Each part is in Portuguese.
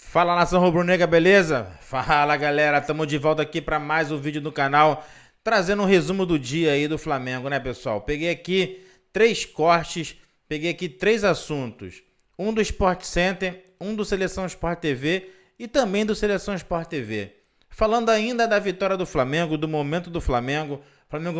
Fala, nação rubro-negra, beleza? Fala, galera, tamo de volta aqui para mais um vídeo no canal, trazendo um resumo do dia aí do Flamengo, né, pessoal? Peguei aqui 3 cortes, peguei aqui 3 assuntos, um do Sport Center, um do Seleção Sport TV e também do Seleção Sport TV. Falando ainda da vitória do Flamengo, do momento do Flamengo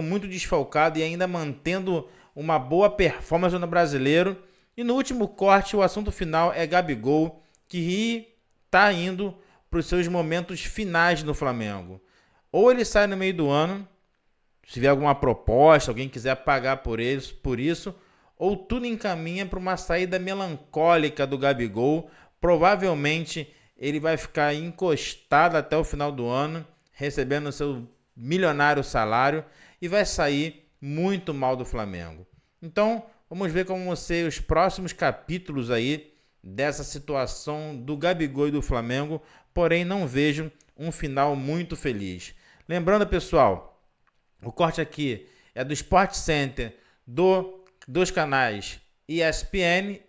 muito desfalcado e ainda mantendo uma boa performance no Brasileiro. E no último corte, o assunto final é Gabigol, que está indo para os seus momentos finais no Flamengo. Ou ele sai no meio do ano, se tiver alguma proposta, alguém quiser pagar por isso, ou tudo encaminha para uma saída melancólica do Gabigol. Provavelmente ele vai ficar encostado até o final do ano, recebendo seu milionário salário e vai sair muito mal do Flamengo. Então, vamos ver como vão ser os próximos capítulos aí dessa situação do Gabigol e do Flamengo, porém não vejo um final muito feliz. Lembrando, pessoal, o corte aqui é do Sport Center dos canais ESPN,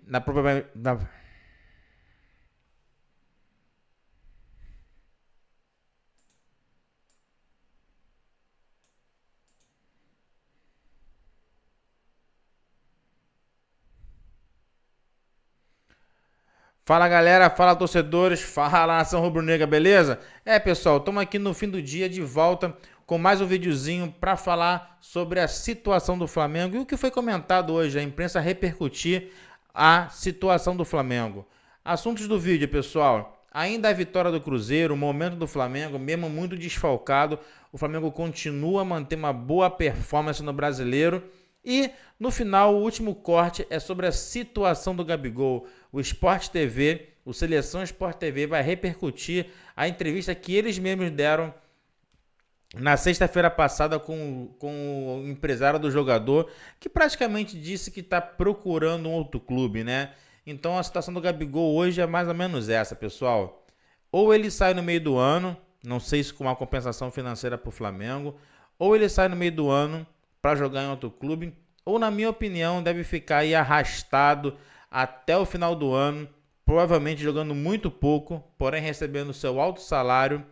Fala, galera, fala, torcedores, fala, nação rubro-negra, beleza? Pessoal, estamos aqui no fim do dia de volta com mais um videozinho para falar sobre a situação do Flamengo e o que foi comentado hoje, a imprensa repercutir a situação do Flamengo. Assuntos do vídeo, pessoal, ainda a vitória do Cruzeiro, o momento do Flamengo, mesmo muito desfalcado, o Flamengo continua a manter uma boa performance no Brasileiro. E no final, o último corte é sobre a situação do Gabigol. O Sport TV, o Seleção Sport TV vai repercutir a entrevista que eles mesmos deram na sexta-feira passada com o empresário do jogador, que praticamente disse que está procurando um outro clube, né? Então a situação do Gabigol hoje é mais ou menos essa, pessoal. Ou ele sai no meio do ano, não sei se com uma compensação financeira para o Flamengo, ou ele sai no meio do ano para jogar em outro clube, ou na minha opinião deve ficar aí arrastado até o final do ano, provavelmente jogando muito pouco, porém recebendo seu alto salário,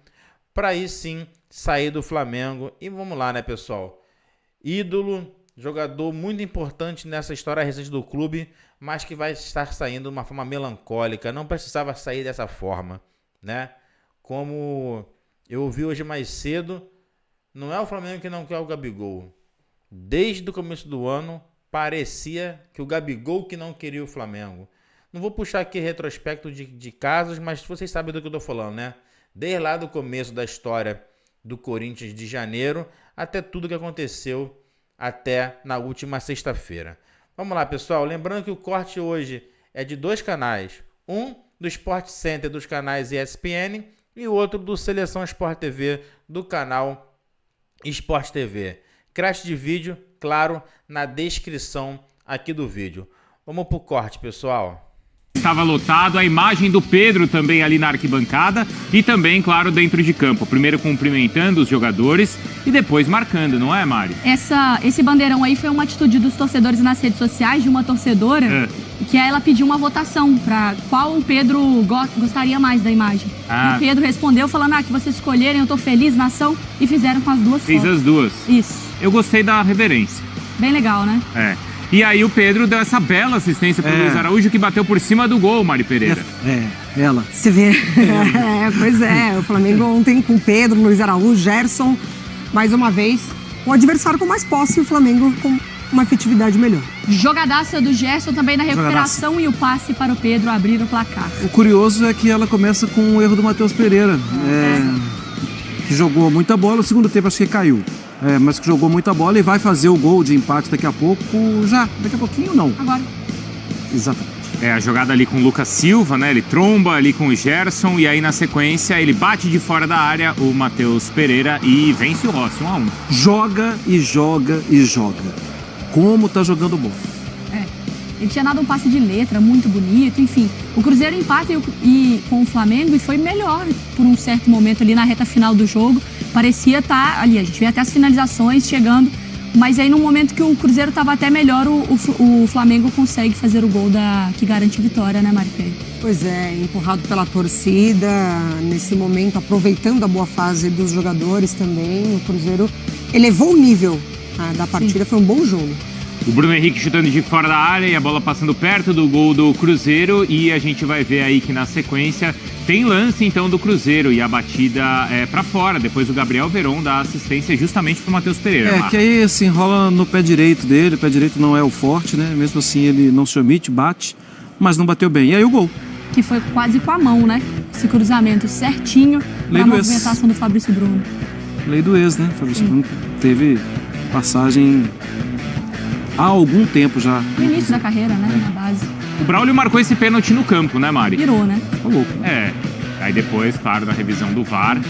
para aí sim sair do Flamengo. E vamos lá, né, pessoal? Ídolo, jogador muito importante nessa história recente do clube, mas que vai estar saindo de uma forma melancólica, não precisava sair dessa forma, né? Como eu ouvi hoje mais cedo, não é o Flamengo que não quer o Gabigol. Desde o começo do ano, parecia que o Gabigol que não queria o Flamengo. Não vou puxar aqui retrospecto de casos, mas vocês sabem do que eu estou falando, né? Desde lá do começo da história do Corinthians de janeiro, até tudo que aconteceu até na última sexta-feira. Vamos lá, pessoal. Lembrando que o corte hoje é de 2 canais. Um do Sport Center dos canais ESPN e o outro do Seleção Sport TV do canal Sport TV. Crash de vídeo, claro, na descrição aqui do vídeo. Vamos pro corte, pessoal. Estava lotado, a imagem do Pedro também ali na arquibancada e também, claro, dentro de campo. Primeiro cumprimentando os jogadores e depois marcando, não é, Mari? Esse bandeirão aí foi uma atitude dos torcedores nas redes sociais, de uma torcedora, que ela pediu uma votação para qual o Pedro gostaria mais da imagem. E o Pedro respondeu falando, que vocês escolherem, eu tô feliz, nação, e fizeram com as duas fotos. Fez as duas. Isso. Eu gostei da reverência. Bem legal, né? E aí o Pedro deu essa bela assistência pro Luiz Araújo, que bateu por cima do gol, Mari Pereira. Ela. Você vê. Pois é, o Flamengo ontem com Pedro, Luiz Araújo, Gerson, mais uma vez, o adversário com mais posse e o Flamengo com uma efetividade melhor. Jogadaça do Gerson também na recuperação e o passe para o Pedro abrir o placar. O curioso é que ela começa com o erro do Matheus Pereira, que jogou muita bola, no segundo tempo acho que caiu. Mas que jogou muita bola e vai fazer o gol de empate daqui a pouco, daqui a pouquinho não. Agora. Exatamente. A jogada ali com o Lucas Silva, né? Ele tromba ali com o Gerson e aí na sequência ele bate de fora da área o Matheus Pereira e vence o Rossi, 1-1. Joga e joga e joga. Como tá jogando bom. Ele tinha dado um passe de letra muito bonito, enfim. O Cruzeiro empata com o Flamengo e foi melhor por um certo momento ali na reta final do jogo. Parecia estar ali, a gente vê até as finalizações chegando Mas aí no momento que o Cruzeiro estava até melhor, o Flamengo consegue fazer o gol que garante vitória, né, Mari Pereira? Pois é, empurrado pela torcida, nesse momento, aproveitando a boa fase dos jogadores também, o Cruzeiro elevou o nível da partida, foi um bom jogo. O Bruno Henrique chutando de fora da área e a bola passando perto do gol do Cruzeiro, e a gente vai ver aí que na sequência tem lance então do Cruzeiro e a batida pra fora, depois o Gabriel Veron dá assistência justamente pro Matheus Pereira. Que aí se enrola no pé direito dele, o pé direito não é o forte, né? Mesmo assim ele não se omite, bate, mas não bateu bem. E aí o gol. Que foi quase com a mão, né? Esse cruzamento certinho na movimentação do Fabrício Bruno. Lei do ex, né? Fabrício Bruno teve passagem há algum tempo já. No início da carreira, né? Na base. O Braulio marcou esse pênalti no campo, né, Mari? Virou, né? Ficou louco. Aí depois, claro, na revisão do VAR,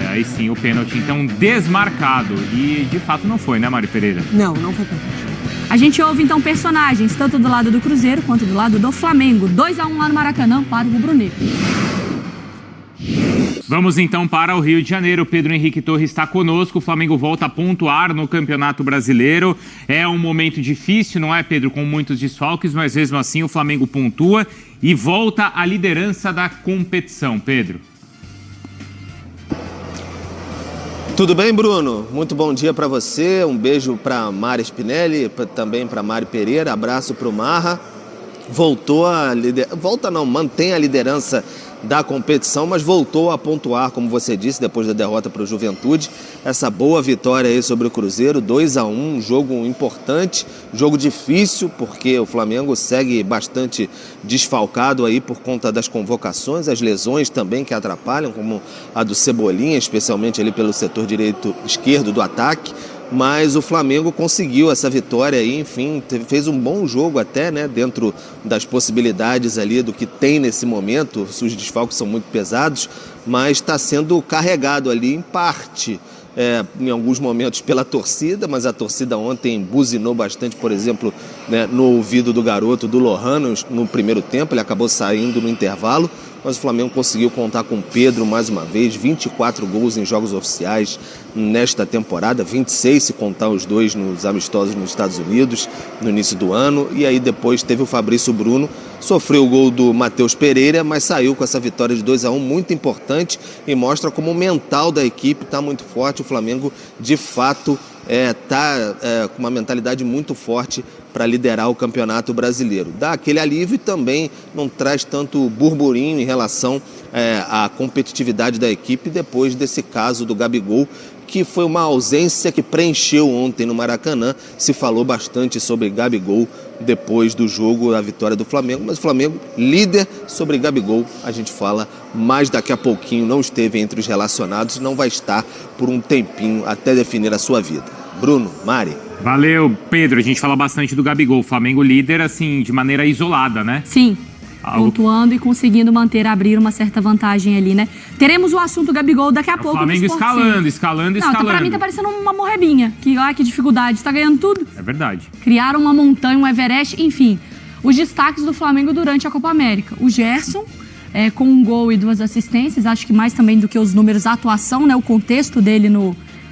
aí sim o pênalti então desmarcado. E de fato não foi, né, Mari Pereira? Não foi pênalti. A gente ouve então personagens, tanto do lado do Cruzeiro quanto do lado do Flamengo. 2-1 lá no Maracanã para o rubro-negro. Vamos então para o Rio de Janeiro. Pedro Henrique Torres está conosco. O Flamengo volta a pontuar no Campeonato Brasileiro. É um momento difícil, não é, Pedro? Com muitos desfalques, mas mesmo assim o Flamengo pontua e volta à liderança da competição. Pedro. Tudo bem, Bruno? Muito bom dia para você. Um beijo para Mari Spinelli, também para Mari Pereira. Abraço para o Marra. Mantém a liderança da competição, mas voltou a pontuar, como você disse, depois da derrota para o Juventude. Essa boa vitória aí sobre o Cruzeiro, 2-1, um jogo importante, jogo difícil, porque o Flamengo segue bastante desfalcado aí por conta das convocações, as lesões também que atrapalham, como a do Cebolinha, especialmente ali pelo setor esquerdo do ataque. Mas o Flamengo conseguiu essa vitória aí, enfim, fez um bom jogo até, né, dentro das possibilidades ali do que tem nesse momento. Os desfalques são muito pesados, mas está sendo carregado ali em parte, em alguns momentos pela torcida, mas a torcida ontem buzinou bastante, por exemplo, né, no ouvido do garoto, do Lohano, no primeiro tempo, ele acabou saindo no intervalo. Mas o Flamengo conseguiu contar com Pedro mais uma vez, 24 gols em jogos oficiais nesta temporada, 26 se contar os 2 nos amistosos nos Estados Unidos no início do ano. E aí depois teve o Fabrício Bruno, sofreu o gol do Matheus Pereira, mas saiu com essa vitória de 2-1 muito importante e mostra como o mental da equipe está muito forte. O Flamengo de fato está com uma mentalidade muito forte para liderar o Campeonato Brasileiro. Dá aquele alívio e também não traz tanto burburinho em relação à competitividade da equipe depois desse caso do Gabigol, que foi uma ausência que preencheu ontem no Maracanã. Se falou bastante sobre Gabigol depois do jogo, a vitória do Flamengo, mas o Flamengo líder. Sobre Gabigol a gente fala mais daqui a pouquinho, não esteve entre os relacionados, não vai estar por um tempinho até definir a sua vida. Bruno, Mari. Valeu, Pedro. A gente fala bastante do Gabigol. Flamengo líder, assim, de maneira isolada, né? Sim. Pontuando e conseguindo abrir uma certa vantagem ali, né? Teremos o assunto Gabigol daqui a pouco. O Flamengo escalando. Não, pra mim tá parecendo uma morrebinha. Que dificuldade. Tá ganhando tudo. É verdade. Criaram uma montanha, um Everest, enfim. Os destaques do Flamengo durante a Copa América. O Gerson, com um gol e 2 assistências. Acho que mais também do que os números, a atuação, né? O contexto dele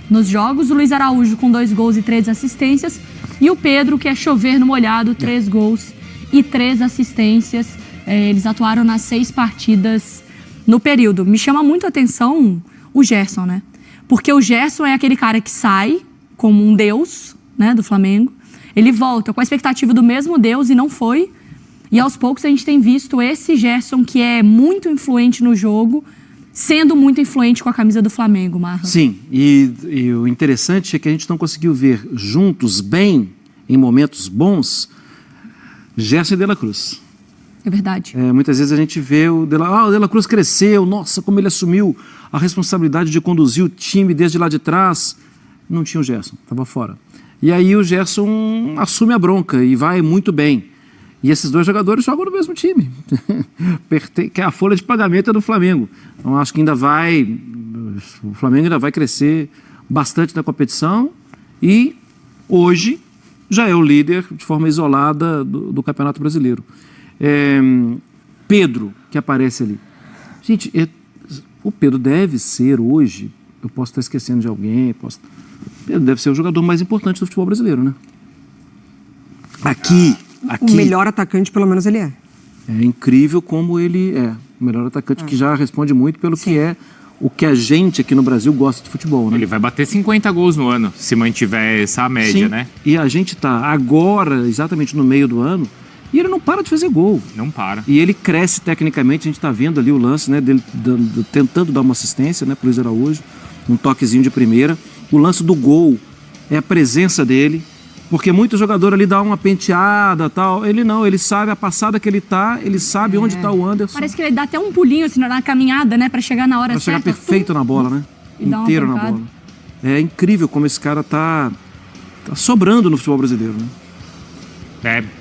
nos jogos. O Luiz Araújo com 2 gols e 3 assistências. E o Pedro, que é chover no molhado, 3 gols e 3 assistências. Eles atuaram nas 6 partidas no período. Me chama muito a atenção o Gerson, né? Porque o Gerson é aquele cara que sai como um deus, né, do Flamengo. Ele volta com a expectativa do mesmo deus e não foi. E aos poucos a gente tem visto esse Gerson, que é muito influente no jogo, sendo muito influente com a camisa do Flamengo, Marra. Sim, e o interessante é que a gente não conseguiu ver juntos, bem, em momentos bons, Gerson e De La Cruz. É verdade. Muitas vezes a gente vê o De La Cruz cresceu, nossa, como ele assumiu a responsabilidade de conduzir o time desde lá de trás. Não tinha o Gerson, estava fora. E aí o Gerson assume a bronca e vai muito bem. E esses 2 jogadores jogam no mesmo time. Que a folha de pagamento é do Flamengo. Então acho que o Flamengo ainda vai crescer bastante na competição e hoje já é o líder de forma isolada do Campeonato Brasileiro. Pedro, que aparece ali. Gente, o Pedro deve ser hoje, eu posso estar esquecendo de alguém, Pedro deve ser o jogador mais importante do futebol brasileiro, né? Aqui. O melhor atacante, pelo menos, ele é. É incrível como ele é. O melhor atacante que já responde muito pelo que é o que a gente aqui no Brasil gosta de futebol, né? Ele vai bater 50 gols no ano, se mantiver essa média, né? E a gente tá agora, exatamente no meio do ano, e ele não para de fazer gol. Não para. E ele cresce tecnicamente, a gente tá vendo ali o lance, né, dele tentando dar uma assistência, né, pro Luiz Araújo, um toquezinho de primeira. O lance do gol é a presença dele, porque muito jogador ali dá uma penteada, tal. Ele não, ele sabe a passada que ele tá, ele sabe onde tá o Anderson. Parece que ele dá até um pulinho assim na caminhada, né, pra chegar na hora pra certa. Pra chegar perfeito na bola, né? Inteiro na bola. É incrível como esse cara tá sobrando no futebol brasileiro, né?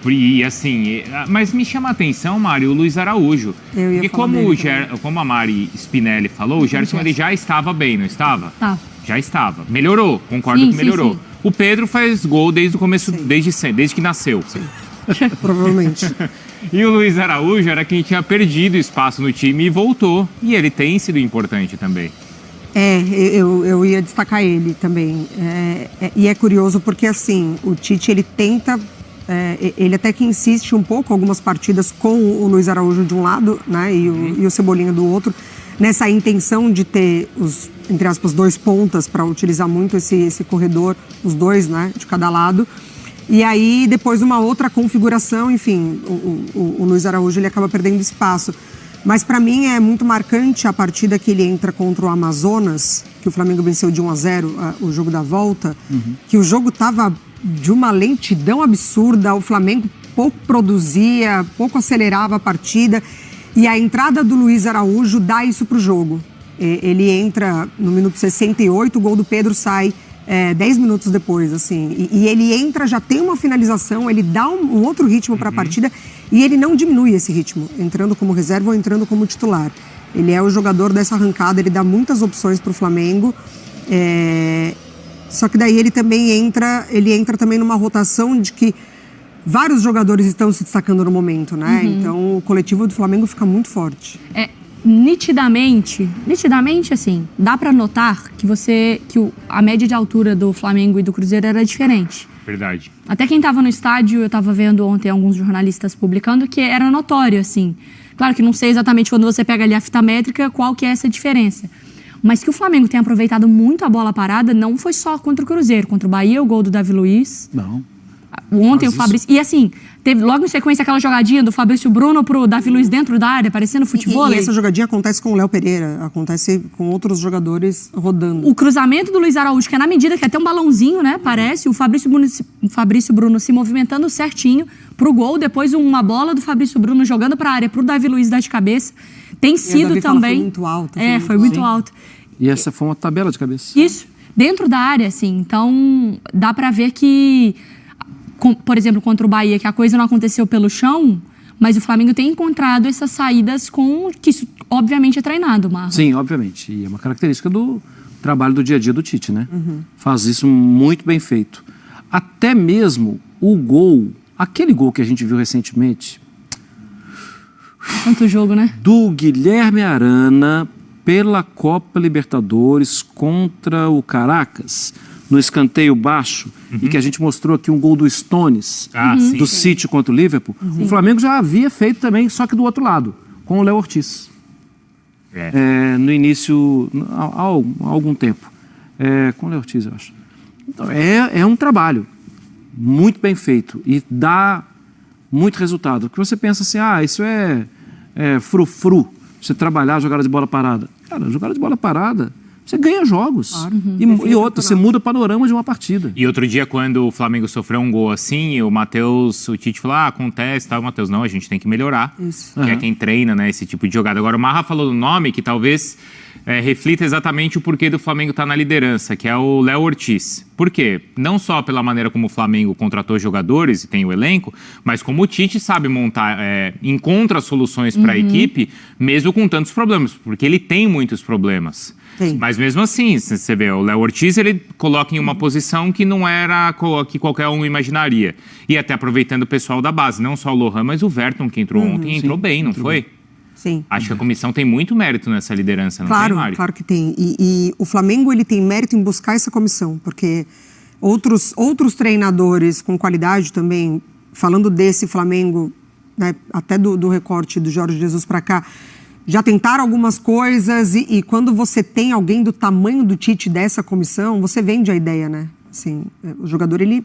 E assim, mas me chama a atenção, Mário, o Luiz Araújo. Porque como a Mari Spinelli falou, o Gerson ele já estava bem, não estava? Tá. Já estava. Melhorou, concordo que melhorou. Sim. O Pedro faz gol desde o começo, desde que nasceu. Provavelmente. E o Luiz Araújo era quem tinha perdido espaço no time e voltou. E ele tem sido importante também. Eu ia destacar ele também. E é curioso porque, assim, o Tite, ele tenta... ele até que insiste um pouco algumas partidas com o Luiz Araújo de um lado, né, e o Cebolinha do outro, nessa intenção de ter os, entre aspas, dois pontas para utilizar muito esse corredor, os dois, né, de cada lado. E aí, depois, uma outra configuração, enfim, o Luiz Araújo ele acaba perdendo espaço. Mas, para mim, é muito marcante a partida que ele entra contra o Amazonas, que o Flamengo venceu de 1-0, o jogo da volta, que o jogo estava de uma lentidão absurda, o Flamengo pouco produzia, pouco acelerava a partida, e a entrada do Luiz Araújo dá isso para o jogo. Ele entra no minuto 68, o gol do Pedro sai 10 minutos depois, assim, e ele entra, já tem uma finalização, ele dá um outro ritmo para a partida, e ele não diminui esse ritmo, entrando como reserva ou entrando como titular. Ele é o jogador dessa arrancada, ele dá muitas opções para o Flamengo, só que daí ele também entra também numa rotação de que vários jogadores estão se destacando no momento, né? Então o coletivo do Flamengo fica muito forte. Nitidamente, assim, dá para notar que a média de altura do Flamengo e do Cruzeiro era diferente. Verdade. Até quem estava no estádio, eu estava vendo ontem alguns jornalistas publicando que era notório, assim. Claro que não sei exatamente quando você pega ali a fita métrica qual que é essa diferença. Mas que o Flamengo tem aproveitado muito a bola parada, não foi só contra o Cruzeiro. Contra o Bahia, o gol do Davi Luiz. Não. Ontem o Fabrício... E assim, teve logo em sequência aquela jogadinha do Fabrício Bruno pro Davi Luiz dentro da área, parecendo futebol. E essa jogadinha acontece com o Léo Pereira, acontece com outros jogadores rodando. O cruzamento do Luiz Araújo, que é na medida que é até um balãozinho, né? Parece. O Fabrício Bruno se movimentando certinho pro gol. Depois uma bola do Fabrício Bruno jogando pra área pro Davi Luiz dar de cabeça. Tem sido também... Foi muito alto. Foi muito alto. E essa foi uma tabela de cabeça. Isso. Dentro da área, assim. Então, dá pra ver que... Por exemplo, contra o Bahia, que a coisa não aconteceu pelo chão, mas o Flamengo tem encontrado essas saídas que isso, obviamente, é treinado, Marlon. Sim, obviamente. E é uma característica do trabalho do dia a dia do Tite, né? Faz isso muito bem feito. Até mesmo o gol, aquele gol que a gente viu recentemente... Tanto jogo, né? Do Guilherme Arana pela Copa Libertadores contra o Caracas, no escanteio baixo, e que a gente mostrou aqui um gol do Stones, do City contra o Liverpool. O Flamengo já havia feito também, só que do outro lado, com o Léo Ortiz. No início, há algum tempo. Com o Léo Ortiz, eu acho. Então, é um trabalho muito bem feito e dá muito resultado. Porque você pensa assim, isso é frufru, você trabalhar, jogada de bola parada. Cara, jogada de bola parada... Você ganha jogos. Claro. E outra, você muda o panorama de uma partida. E outro dia, quando o Flamengo sofreu um gol assim, o Tite falou, acontece, tá? O Matheus, não, a gente tem que melhorar. Isso. Que é quem treina, né, esse tipo de jogada. Agora, o Marra falou do nome que talvez reflita exatamente o porquê do Flamengo estar na liderança, que é o Léo Ortiz. Por quê? Não só pela maneira como o Flamengo contratou jogadores e tem o elenco, mas como o Tite sabe montar, encontra soluções para a equipe, mesmo com tantos problemas, porque ele tem muitos problemas. Sim. Mas mesmo assim, você vê, o Léo Ortiz, ele coloca em uma posição que não era que qualquer um imaginaria. E até aproveitando o pessoal da base, não só o Lohan, mas o Verton, que entrou ontem, entrou bem, não foi? Sim. Acho que a comissão tem muito mérito nessa liderança, não Claro, tem, Mari? claro que tem. E o Flamengo, ele tem mérito em buscar essa comissão, porque outros treinadores com qualidade também, falando desse Flamengo, né, até do recorte do Jorge Jesus para cá, já tentaram algumas coisas e quando você tem alguém do tamanho do Tite dessa comissão, você vende a ideia, né? Assim, o jogador, ele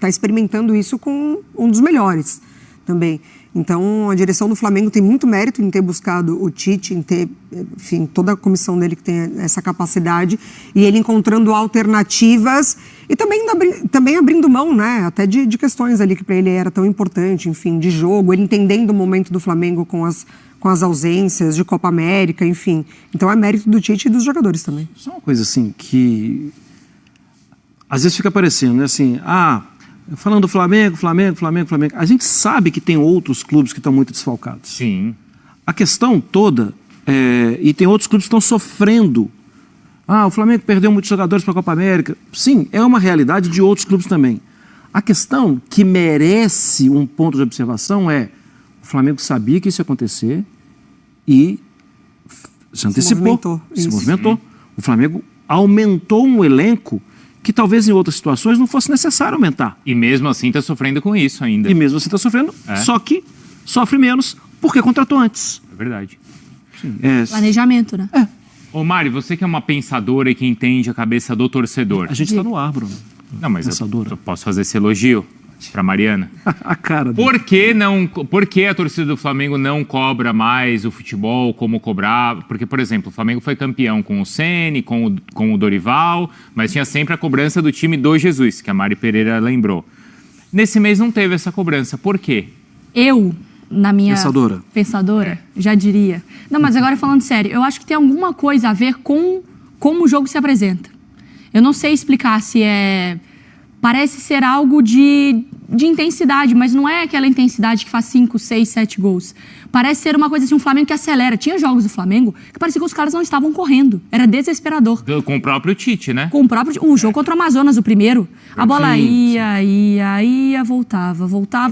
tá experimentando isso com um dos melhores também. Então, a direção do Flamengo tem muito mérito em ter buscado o Tite, em ter, enfim, toda a comissão dele que tem essa capacidade, e ele encontrando alternativas e também abrindo mão, né, até de questões ali que para ele era tão importante, enfim, de jogo, ele entendendo o momento do Flamengo com as ausências de Copa América, enfim. Então, é mérito do Tite e dos jogadores também. Só uma coisa assim que às vezes fica parecendo, né, assim, falando do Flamengo. A gente sabe que tem outros clubes que estão muito desfalcados. Sim. A questão toda, e tem outros clubes que estão sofrendo. O Flamengo perdeu muitos jogadores para a Copa América. Sim, é uma realidade de outros clubes também. A questão que merece um ponto de observação é: o Flamengo sabia que isso ia acontecer e se antecipou, se movimentou. O Flamengo aumentou um elenco que talvez em outras situações não fosse necessário aumentar. E mesmo assim está sofrendo com isso ainda. E mesmo assim está sofrendo, só que sofre menos porque contratou antes. É verdade. Planejamento, né? Ô Mari, você que é uma pensadora e que entende a cabeça do torcedor. A gente está no ar, Bruno. Não, mas eu posso fazer esse elogio para Mariana. A cara dele. Por que a torcida do Flamengo não cobra mais o futebol como cobrava? Porque, por exemplo, o Flamengo foi campeão com o Ceni, com o Dorival, mas tinha sempre a cobrança do time do Jesus, que a Mari Pereira lembrou. Nesse mês não teve essa cobrança. Por quê? Eu, na minha... Pensadora, já diria. Não, mas agora falando sério, eu acho que tem alguma coisa a ver com como o jogo se apresenta. Eu não sei explicar se parece ser algo de intensidade, mas não é aquela intensidade que faz 5, 6, 7 gols. Parece ser uma coisa assim, um Flamengo que acelera. Tinha jogos do Flamengo que parecia que os caras não estavam correndo. Era desesperador. Com o próprio Tite, né? Com o próprio... O jogo contra o Amazonas, o primeiro. A bola ia, voltava.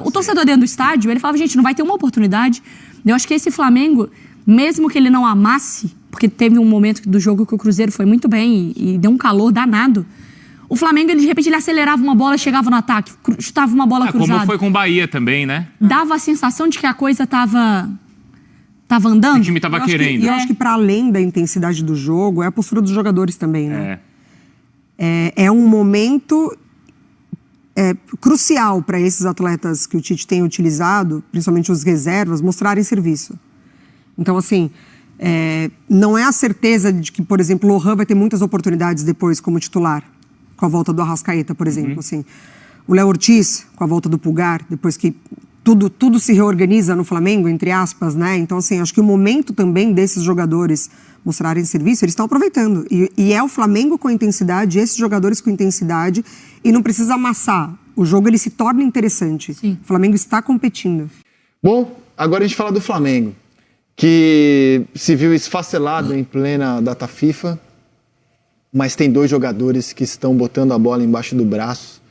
O torcedor dentro do estádio, ele falava, gente, não vai ter uma oportunidade. Eu acho que esse Flamengo, mesmo que ele não amasse, porque teve um momento do jogo que o Cruzeiro foi muito bem e deu um calor danado, o Flamengo, de repente, ele acelerava uma bola, chegava no ataque, chutava uma bola cruzada. Como foi com o Bahia também, né? Dava a sensação de que a coisa tava andando. O time tava querendo. Eu acho que para além da intensidade do jogo, é a postura dos jogadores também, né? É um momento crucial para esses atletas que o Tite tem utilizado, principalmente os reservas, mostrarem serviço. Então, assim, não é a certeza de que, por exemplo, o Lohan vai ter muitas oportunidades depois como titular, com a volta do Arrascaeta, por exemplo. Assim. O Léo Ortiz, com a volta do Pulgar, depois que tudo se reorganiza no Flamengo, entre aspas, né? Então, assim, acho que o momento também desses jogadores mostrarem serviço, eles estão aproveitando. E é o Flamengo com intensidade, esses jogadores com intensidade, e não precisa amassar. O jogo, ele se torna interessante. Sim. O Flamengo está competindo. Bom, agora a gente fala do Flamengo, que se viu esfacelado em plena data FIFA, mas tem 2 jogadores que estão botando a bola embaixo do braço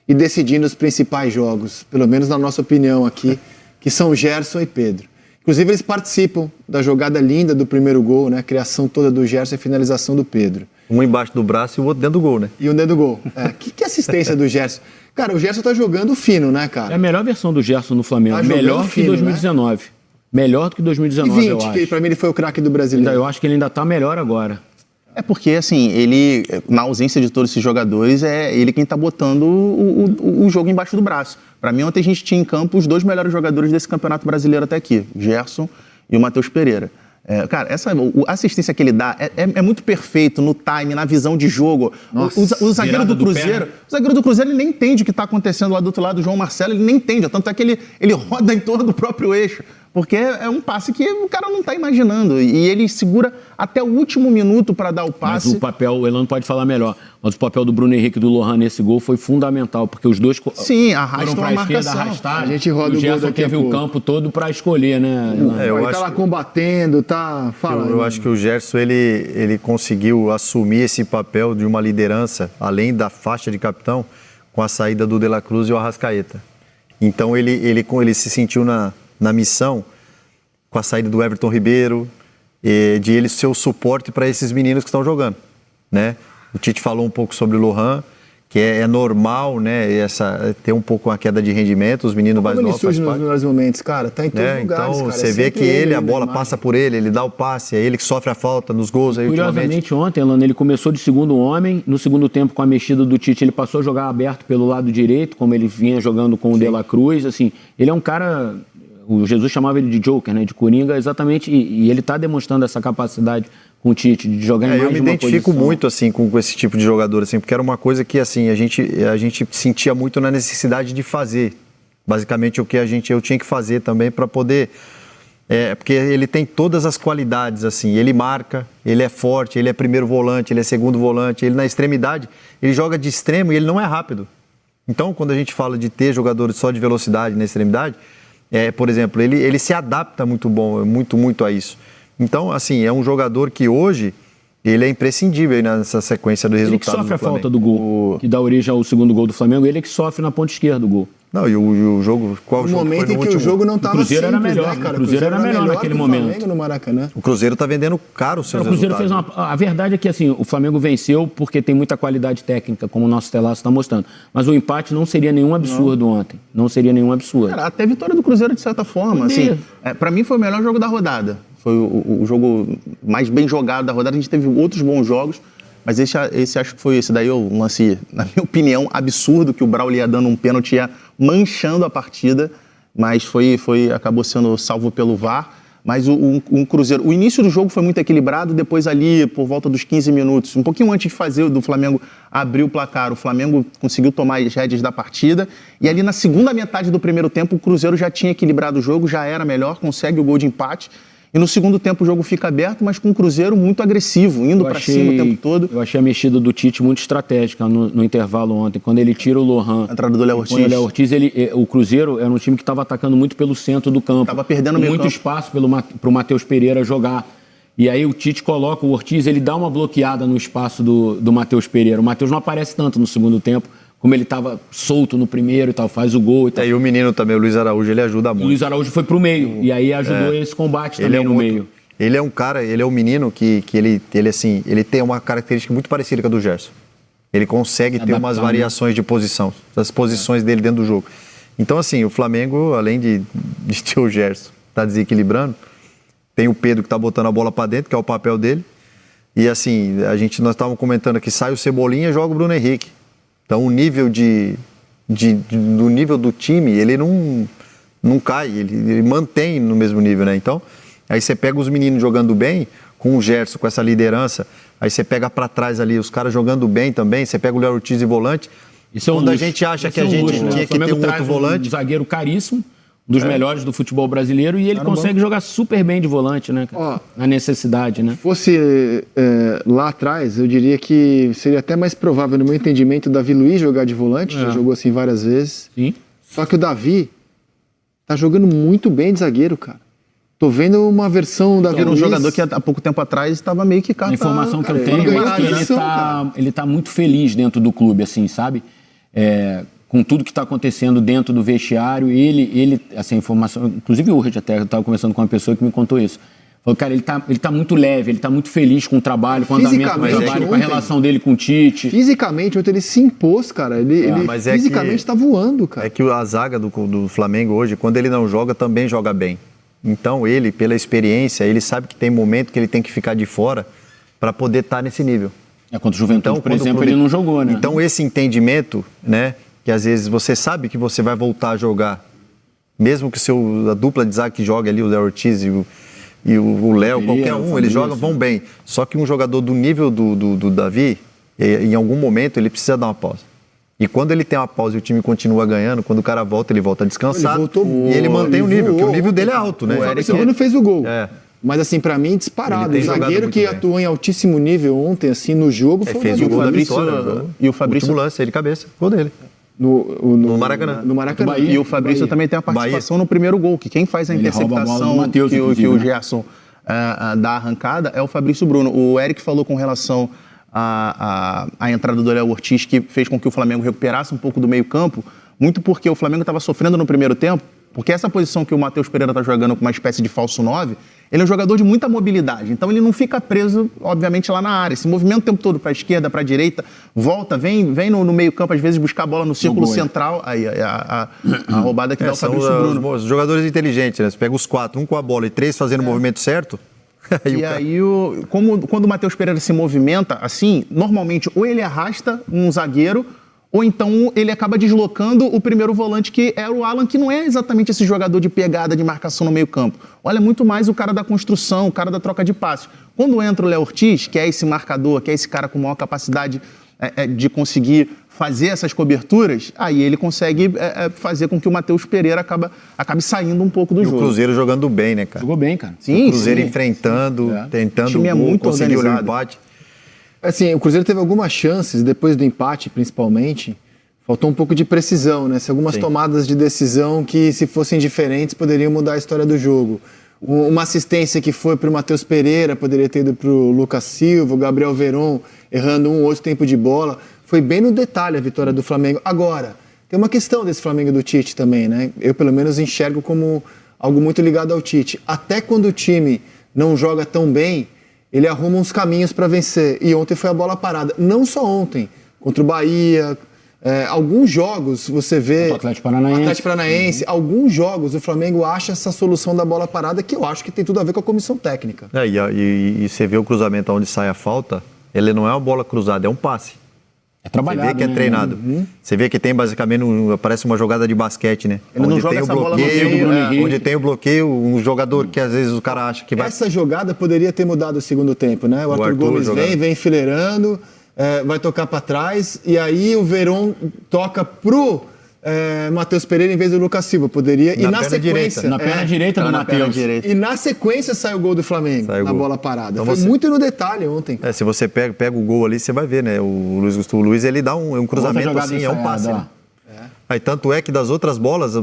e decidindo os principais jogos, pelo menos na nossa opinião aqui, que são Gerson e Pedro. Inclusive, eles participam da jogada linda do primeiro gol, né? A criação toda do Gerson e finalização do Pedro. Um embaixo do braço e o outro dentro do gol, né? E um dentro do gol. Que assistência do Gerson? Cara, o Gerson tá jogando fino, né, cara? É a melhor versão do Gerson no Flamengo. Tá melhor que fino, 2019. Né? Melhor do que 2019, e 20, eu acho. Que pra mim ele foi o craque do brasileiro. Eu acho que ele ainda tá melhor agora. É porque, assim, ele, na ausência de todos esses jogadores, é ele quem tá botando o jogo embaixo do braço. Para mim, ontem a gente tinha em campo os 2 melhores jogadores desse Campeonato Brasileiro até aqui, Gerson e o Matheus Pereira. Cara, a assistência que ele dá é muito perfeito no time, na visão de jogo. Nossa, o zagueiro do Cruzeiro, ele nem entende o que está acontecendo lá do outro lado, o João Marcelo, ele nem entende. Tanto é que ele roda em torno do próprio eixo. Porque é um passe que o cara não está imaginando. E ele segura até o último minuto para dar o passe. Mas o papel, o Elano pode falar melhor, mas o papel do Bruno Henrique e do Lohan nesse gol foi fundamental, porque os dois arrastam a marcação. A gente roda o Gerson teve o campo todo para escolher, né? Ele tá lá combatendo, tá falando. Eu acho que o Gerson, ele conseguiu assumir esse papel de uma liderança, além da faixa de capitão, com a saída do De La Cruz e o Arrascaeta. Então ele se sentiu na missão com a saída do Everton Ribeiro, de ele ser o suporte para esses meninos que estão jogando, né? O Tite falou um pouco sobre o Lohan, que é normal, né, ter um pouco uma queda de rendimento, os meninos mais novos fazem parte. Nos melhores momentos, cara, tá em todos os lugares, então, cara. você vê que ele, a bola passa por ele, ele dá o passe, é ele que sofre a falta nos gols. Aí, curiosamente, ontem, Elano, ele começou de segundo homem, no segundo tempo, com a mexida do Tite, ele passou a jogar aberto pelo lado direito, como ele vinha jogando com o De La Cruz, assim, ele é um cara, o Jesus chamava ele de Joker, né, de Coringa, exatamente, e ele tá demonstrando essa capacidade com o Tite, de jogar em mais de uma posição. Eu me identifico muito, assim, com esse tipo de jogador, assim, porque era uma coisa que, assim, a gente sentia muito na necessidade de fazer. Basicamente, o que eu tinha que fazer também para poder... porque ele tem todas as qualidades, assim, ele marca, ele é forte, ele é primeiro volante, ele é segundo volante, ele na extremidade, ele joga de extremo e ele não é rápido. Então, quando a gente fala de ter jogadores só de velocidade na extremidade, por exemplo, ele se adapta muito a isso. Então, assim, é um jogador que hoje, ele é imprescindível nessa sequência do resultado do Flamengo. Ele que sofre a falta do gol, que dá origem ao segundo gol do Flamengo, ele é que sofre na ponta esquerda do gol. Não, e o jogo, qual jogo foi no último? No momento em que o jogo não estava simples, Cruzeiro era melhor, né, cara? O Cruzeiro era melhor naquele momento. No Maracanã. O Cruzeiro está vendendo caro os seus resultados. O Cruzeiro fez a verdade é que, assim, o Flamengo venceu porque tem muita qualidade técnica, como o nosso Telaço está mostrando. Mas o empate não seria nenhum absurdo ontem. Não seria nenhum absurdo. Cara, até a vitória do Cruzeiro, de certa forma, assim, para mim foi o melhor jogo da rodada. Foi o jogo mais bem jogado da rodada. A gente teve outros bons jogos, mas esse acho que foi esse daí um lance, na minha opinião, absurdo, que o Braulio ia dando um pênalti, ia manchando a partida, mas acabou sendo salvo pelo VAR. Mas o Cruzeiro, o início do jogo foi muito equilibrado, depois ali, por volta dos 15 minutos, um pouquinho antes de do Flamengo abrir o placar, o Flamengo conseguiu tomar as rédeas da partida, e ali na segunda metade do primeiro tempo, o Cruzeiro já tinha equilibrado o jogo, já era melhor, consegue o gol de empate. E no segundo tempo o jogo fica aberto, mas com o Cruzeiro muito agressivo, indo para cima o tempo todo. Eu achei a mexida do Tite muito estratégica no intervalo ontem, quando ele tira o Lohan. A entrada do Léo Ortiz. O Léo Ortiz, o Cruzeiro era um time que estava atacando muito pelo centro do campo. Estava perdendo muito espaço para o Matheus Pereira jogar. E aí o Tite coloca o Ortiz, ele dá uma bloqueada no espaço do Matheus Pereira. O Matheus não aparece tanto no segundo tempo, como ele estava solto no primeiro e tal, faz o gol e tal. E o menino também, o Luiz Araújo, ele ajuda muito. O Luiz Araújo foi pro meio, e aí ajudou esse combate também no meio. Ele é um cara, ele é um menino que ele tem uma característica muito parecida com a do Gerson. Ele consegue ter umas variações de posição, das posições dele dentro do jogo. Então, assim, o Flamengo, além de ter o Gerson, tá desequilibrando, tem o Pedro que tá botando a bola para dentro, que é o papel dele. E assim, nós estávamos comentando que sai o Cebolinha e joga o Bruno Henrique. Então, o nível do nível do time, ele não cai, ele mantém no mesmo nível, né? Então, aí você pega os meninos jogando bem, com o Gerson, com essa liderança, aí você pega para trás ali os caras jogando bem também, você pega o Léo Ortiz e volante. Quando a gente acha que a gente tinha que ter um outro volante... Um zagueiro caríssimo, dos melhores do futebol brasileiro, e ele consegue jogar super bem de volante, né? Na necessidade, né? Se fosse lá atrás, eu diria que seria até mais provável, no meu entendimento, o Davi Luiz jogar de volante, já jogou assim várias vezes. Sim. Só que o Davi tá jogando muito bem de zagueiro, cara. Tô vendo uma versão da Davi Luiz... Era um jogador que há pouco tempo atrás estava meio que... A informação que eu tenho é que ele tá muito feliz dentro do clube, assim, sabe? Com tudo que está acontecendo dentro do vestiário, essa informação, inclusive hoje até eu estava conversando com uma pessoa que me contou isso. Falou, cara, ele tá muito leve, ele tá muito feliz com o trabalho, com o andamento do trabalho, com a relação dele com o Tite. Fisicamente, ontem ele se impôs, cara. Ele fisicamente tá voando, cara. É que a zaga do Flamengo hoje, quando ele não joga, também joga bem. Então ele, pela experiência, ele sabe que tem momento que ele tem que ficar de fora para poder estar nesse nível. Contra o Juventude, por exemplo, ele não jogou, né? Então esse entendimento, né? Que às vezes você sabe que você vai voltar a jogar, mesmo que a dupla de zaga que joga ali, o Léo Ortiz e o Léo, qualquer um, eles vão bem. Só que um jogador do nível do Davi, em algum momento, ele precisa dar uma pausa. E quando ele tem uma pausa e o time continua ganhando, quando o cara volta, ele volta descansado e ele mantém o nível, porque o nível dele é alto, né? O Eric Segundo fez o gol. Mas assim, pra mim, disparado. O zagueiro que atuou em altíssimo nível ontem, assim, no jogo, foi fez o gol da vitória. E o Fabrício... Último lance, ele cabeça, gol dele. No Maracanã. No Maracanã. E o Fabrício também tem a participação no primeiro gol, que quem faz a interceptação Mateus, que o Gerson dá arrancada é o Fabrício Bruno. O Eric falou com relação à entrada do Léo Ortiz, que fez com que o Flamengo recuperasse um pouco do meio campo, muito porque o Flamengo estava sofrendo no primeiro tempo Porque essa posição que o Matheus Pereira está jogando com uma espécie de falso 9, ele é um jogador de muita mobilidade. Então ele não fica preso, obviamente, lá na área. Se movimenta o tempo todo para a esquerda, para a direita, volta, vem no meio campo, às vezes buscar a bola no círculo central. Aí a roubada que dá o Fabrício Bruno. Os jogadores inteligentes, né? Você pega os 4, um com a bola e 3 fazendo o movimento certo. Quando o Matheus Pereira se movimenta assim, normalmente ou ele arrasta um zagueiro, ou então ele acaba deslocando o primeiro volante, que é o Alan, que não é exatamente esse jogador de pegada, de marcação no meio campo. Olha, muito mais o cara da construção, o cara da troca de passes. Quando entra o Léo Ortiz, que é esse marcador, que é esse cara com maior capacidade de conseguir fazer essas coberturas, aí ele consegue fazer com que o Matheus Pereira acabe saindo um pouco do jogo. O Cruzeiro jogando bem, né, cara? Jogou bem, cara. Sim, o Cruzeiro enfrentando, tentando o time muito conseguiu o empate. Assim, o Cruzeiro teve algumas chances, depois do empate, principalmente, faltou um pouco de precisão, né? Se algumas tomadas de decisão que, se fossem diferentes, poderiam mudar a história do jogo. Uma assistência que foi para o Matheus Pereira, poderia ter ido para o Lucas Silva, o Gabriel Veron, errando um ou outro tempo de bola. Foi bem no detalhe a vitória do Flamengo. Agora, tem uma questão desse Flamengo do Tite também, né? Eu, pelo menos, enxergo como algo muito ligado ao Tite. Até quando o time não joga tão bem, ele arruma uns caminhos para vencer. E ontem foi a bola parada. Não só ontem, contra o Bahia, alguns jogos você vê... O Atlético Paranaense. Alguns jogos o Flamengo acha essa solução da bola parada, que eu acho que tem tudo a ver com a comissão técnica. E você vê o cruzamento onde sai a falta, ele não é uma bola cruzada, é um passe. É trabalhado, você vê que é treinado. Você vê que tem basicamente, parece uma jogada de basquete, né? Ele onde não joga tem essa o bola bloqueio, onde tem o bloqueio, um jogador que às vezes o cara acha que vai... Essa jogada poderia ter mudado o segundo tempo, né? O Arthur Gomes vem enfileirando, vai tocar para trás, e aí o Veron toca pro Matheus Pereira em vez do Lucas Silva. Poderia, e na sequência... Na perna direita do Matheus. E na sequência sai o gol do Flamengo, na bola parada. Então foi muito no detalhe ontem. Se você pega o gol ali, você vai ver, né? O Luiz ele dá um cruzamento assim, é um passe. Né? Aí tanto é que das outras bolas,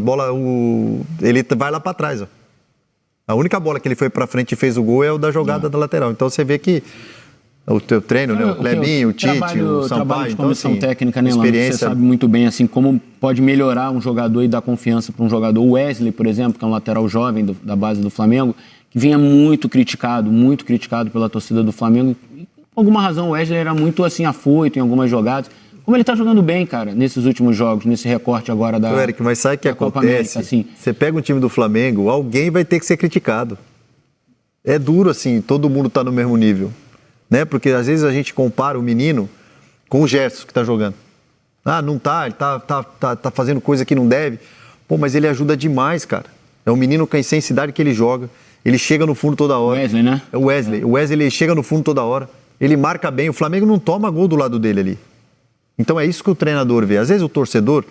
ele vai lá para trás. Ó. A única bola que ele foi para frente e fez o gol é o da jogada da lateral. Então você vê que o teu treino, né? O Clebinho, o Tite, o Sampaio, de comissão técnica, né, experiência... Você sabe muito bem assim como pode melhorar um jogador e dar confiança para um jogador. O Wesley, por exemplo, que é um lateral jovem da base do Flamengo, que vinha muito criticado pela torcida do Flamengo. E, por alguma razão, o Wesley era muito assim afoito em algumas jogadas. Como ele tá jogando bem, cara, nesses últimos jogos, nesse recorte agora da Eric, mas sabe o que acontece? América, assim. Você pega um time do Flamengo, alguém vai ter que ser criticado. É duro assim, todo mundo tá no mesmo nível. Né? Porque às vezes a gente compara o menino com o Gerson que está jogando. Não tá, ele tá fazendo coisa que não deve. Pô, mas ele ajuda demais, cara. É um menino com a intensidade que ele joga. Ele chega no fundo toda hora. O Wesley, né? É o Wesley. O Wesley, ele chega no fundo toda hora. Ele marca bem. O Flamengo não toma gol do lado dele ali. Então é isso que o treinador vê. Às vezes o torcedor,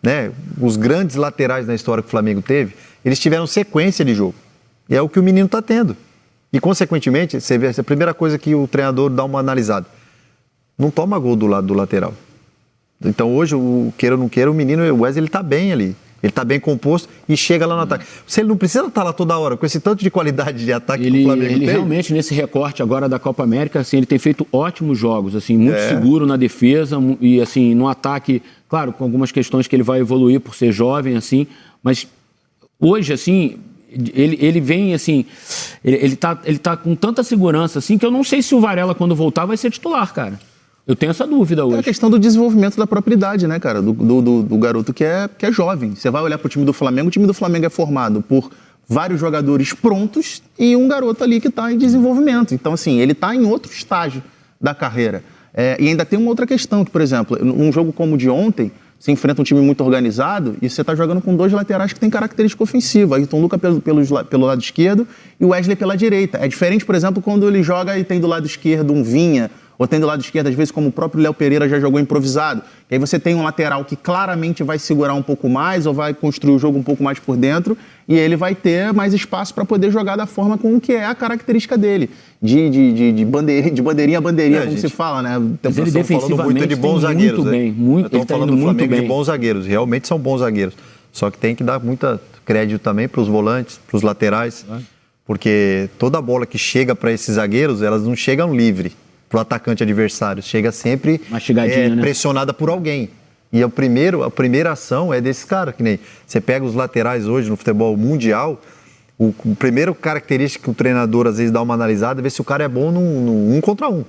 né? Os grandes laterais na história que o Flamengo teve, eles tiveram sequência de jogo. E é o que o menino tá tendo. E, consequentemente, você vê, essa é a primeira coisa que o treinador dá uma analisada. Não toma gol do lado do lateral. Então, hoje, queira ou não queira, o menino, o Wesley, ele tá bem ali. Ele tá bem composto e chega lá no ataque. Ele não precisa estar lá toda hora, com esse tanto de qualidade de ataque que o Flamengo tem. Ele realmente, nesse recorte agora da Copa América, assim, ele tem feito ótimos jogos, assim, muito seguro na defesa e, assim, no ataque, claro, com algumas questões que ele vai evoluir por ser jovem, assim, mas hoje, assim... Ele vem assim, ele tá com tanta segurança assim que eu não sei se o Varela, quando voltar, vai ser titular, cara. Eu tenho essa dúvida hoje. É a questão do desenvolvimento da propriedade, né, cara? Do garoto que é jovem. Você vai olhar pro time do Flamengo, o time do Flamengo é formado por vários jogadores prontos e um garoto ali que está em desenvolvimento. Então, assim, ele está em outro estágio da carreira. E ainda tem uma outra questão, que, por exemplo, num jogo como o de ontem, você enfrenta um time muito organizado e você está jogando com dois laterais que têm característica ofensiva. Ayrton Lucas pelo lado esquerdo e o Wesley pela direita. É diferente, por exemplo, quando ele joga e tem do lado esquerdo um Vinha, ou tem do lado esquerdo, às vezes, como o próprio Léo Pereira já jogou improvisado. E aí você tem um lateral que claramente vai segurar um pouco mais ou vai construir o jogo um pouco mais por dentro e ele vai ter mais espaço para poder jogar da forma com que é a característica dele. De bandeirinha a bandeirinha, como se fala, né? Mas ele defensivamente muito de bons zagueiros, bem, muito bem. Estamos falando do Flamengo de bons zagueiros. Realmente são bons zagueiros. Só que tem que dar muito crédito também para os volantes, para os laterais. Porque toda bola que chega para esses zagueiros, elas não chegam livre para o atacante adversário. Chega sempre né? pressionada por alguém. E a primeira ação é desses caras, que nem você pega os laterais hoje no futebol mundial, o primeiro característica que o treinador às vezes dá uma analisada é ver se o cara é bom no 1 contra 1.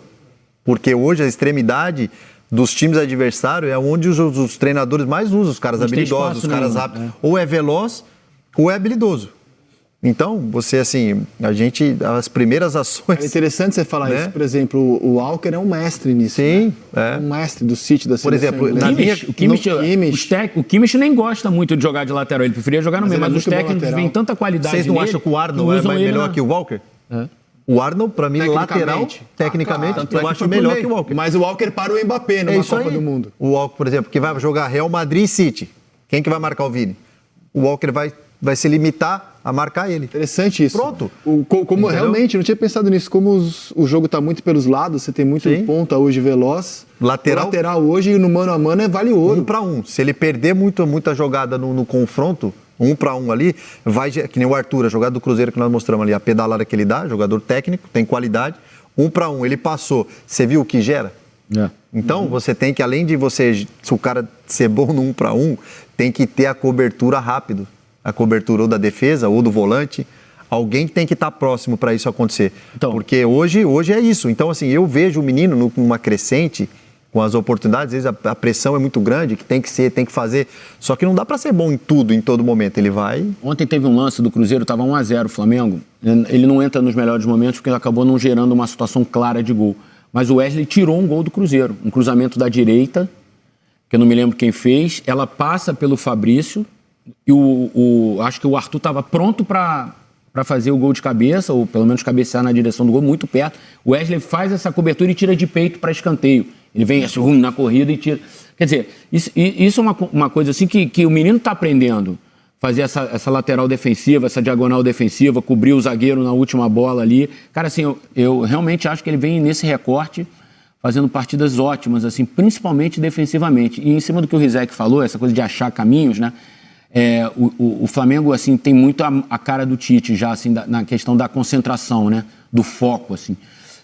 Porque hoje a extremidade dos times adversários é onde os treinadores mais usam, os caras habilidosos, os caras rápidos. Ou é veloz ou é habilidoso. Então, você, assim, as primeiras ações... É interessante você falar isso. Por exemplo, o Walker é um mestre nisso. Sim, né? Um mestre do City da seleção. Por exemplo, o Kimmich nem gosta muito de jogar de lateral. Ele preferia jogar no meio, mas os técnicos veem tanta qualidade Vocês não acham que o Arnold é melhor que o Walker? O Arnold, pra mim, lateral, tecnicamente, eu acho melhor que o Walker. Mas o Walker para o Mbappé numa Copa do Mundo. O Walker, por exemplo, que vai jogar Real Madrid e City. Quem que vai marcar o Vini? O Walker vai se limitar a marcar ele. Interessante isso. Pronto. Como realmente, não tinha pensado nisso, como o jogo está muito pelos lados, você tem muito ponta hoje veloz. Lateral hoje, no mano a mano, vale ouro. 1 para 1. Se ele perder muita jogada no confronto, 1 para 1 ali, que nem o Arthur, a jogada do Cruzeiro que nós mostramos ali, a pedalada que ele dá, jogador técnico, tem qualidade, 1 para 1, ele passou, você viu o que gera? Então, você tem que, além de se o cara ser bom no 1 para 1, tem que ter a cobertura rápido. A cobertura ou da defesa ou do volante, alguém tem que estar próximo para isso acontecer. Então, porque hoje é isso. Então, assim, eu vejo o menino numa crescente, com as oportunidades, às vezes a pressão é muito grande, que tem que fazer. Só que não dá para ser bom em tudo, em todo momento. Ele vai... Ontem teve um lance do Cruzeiro, estava 1-0 o Flamengo. Ele não entra nos melhores momentos porque ele acabou não gerando uma situação clara de gol. Mas o Wesley tirou um gol do Cruzeiro. Um cruzamento da direita, que eu não me lembro quem fez. Ela passa pelo Fabrício. E acho que o Arthur estava pronto para fazer o gol de cabeça, ou pelo menos cabecear na direção do gol, muito perto. O Wesley faz essa cobertura e tira de peito para escanteio. Ele vem assim, na corrida e tira. Quer dizer, isso é uma coisa assim que o menino está aprendendo. Fazer essa lateral defensiva, essa diagonal defensiva, cobrir o zagueiro na última bola ali. Cara, assim, eu realmente acho que ele vem nesse recorte fazendo partidas ótimas, assim, principalmente defensivamente. E em cima do que o Rizek falou, essa coisa de achar caminhos, né? O Flamengo, assim, tem muito a cara do Tite já, assim, na questão da concentração, né? Do foco, assim.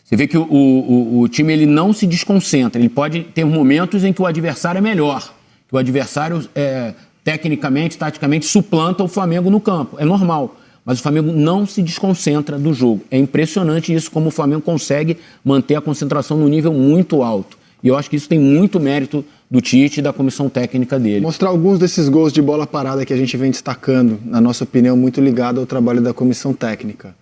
Você vê que o time, ele não se desconcentra. Ele pode ter momentos em que o adversário é melhor. Que o adversário, tecnicamente, taticamente, suplanta o Flamengo no campo. É normal. Mas o Flamengo não se desconcentra do jogo. É impressionante isso, como o Flamengo consegue manter a concentração num nível muito alto. E eu acho que isso tem muito mérito do Tite e da comissão técnica dele. Mostrar alguns desses gols de bola parada que a gente vem destacando, na nossa opinião, muito ligado ao trabalho da comissão técnica.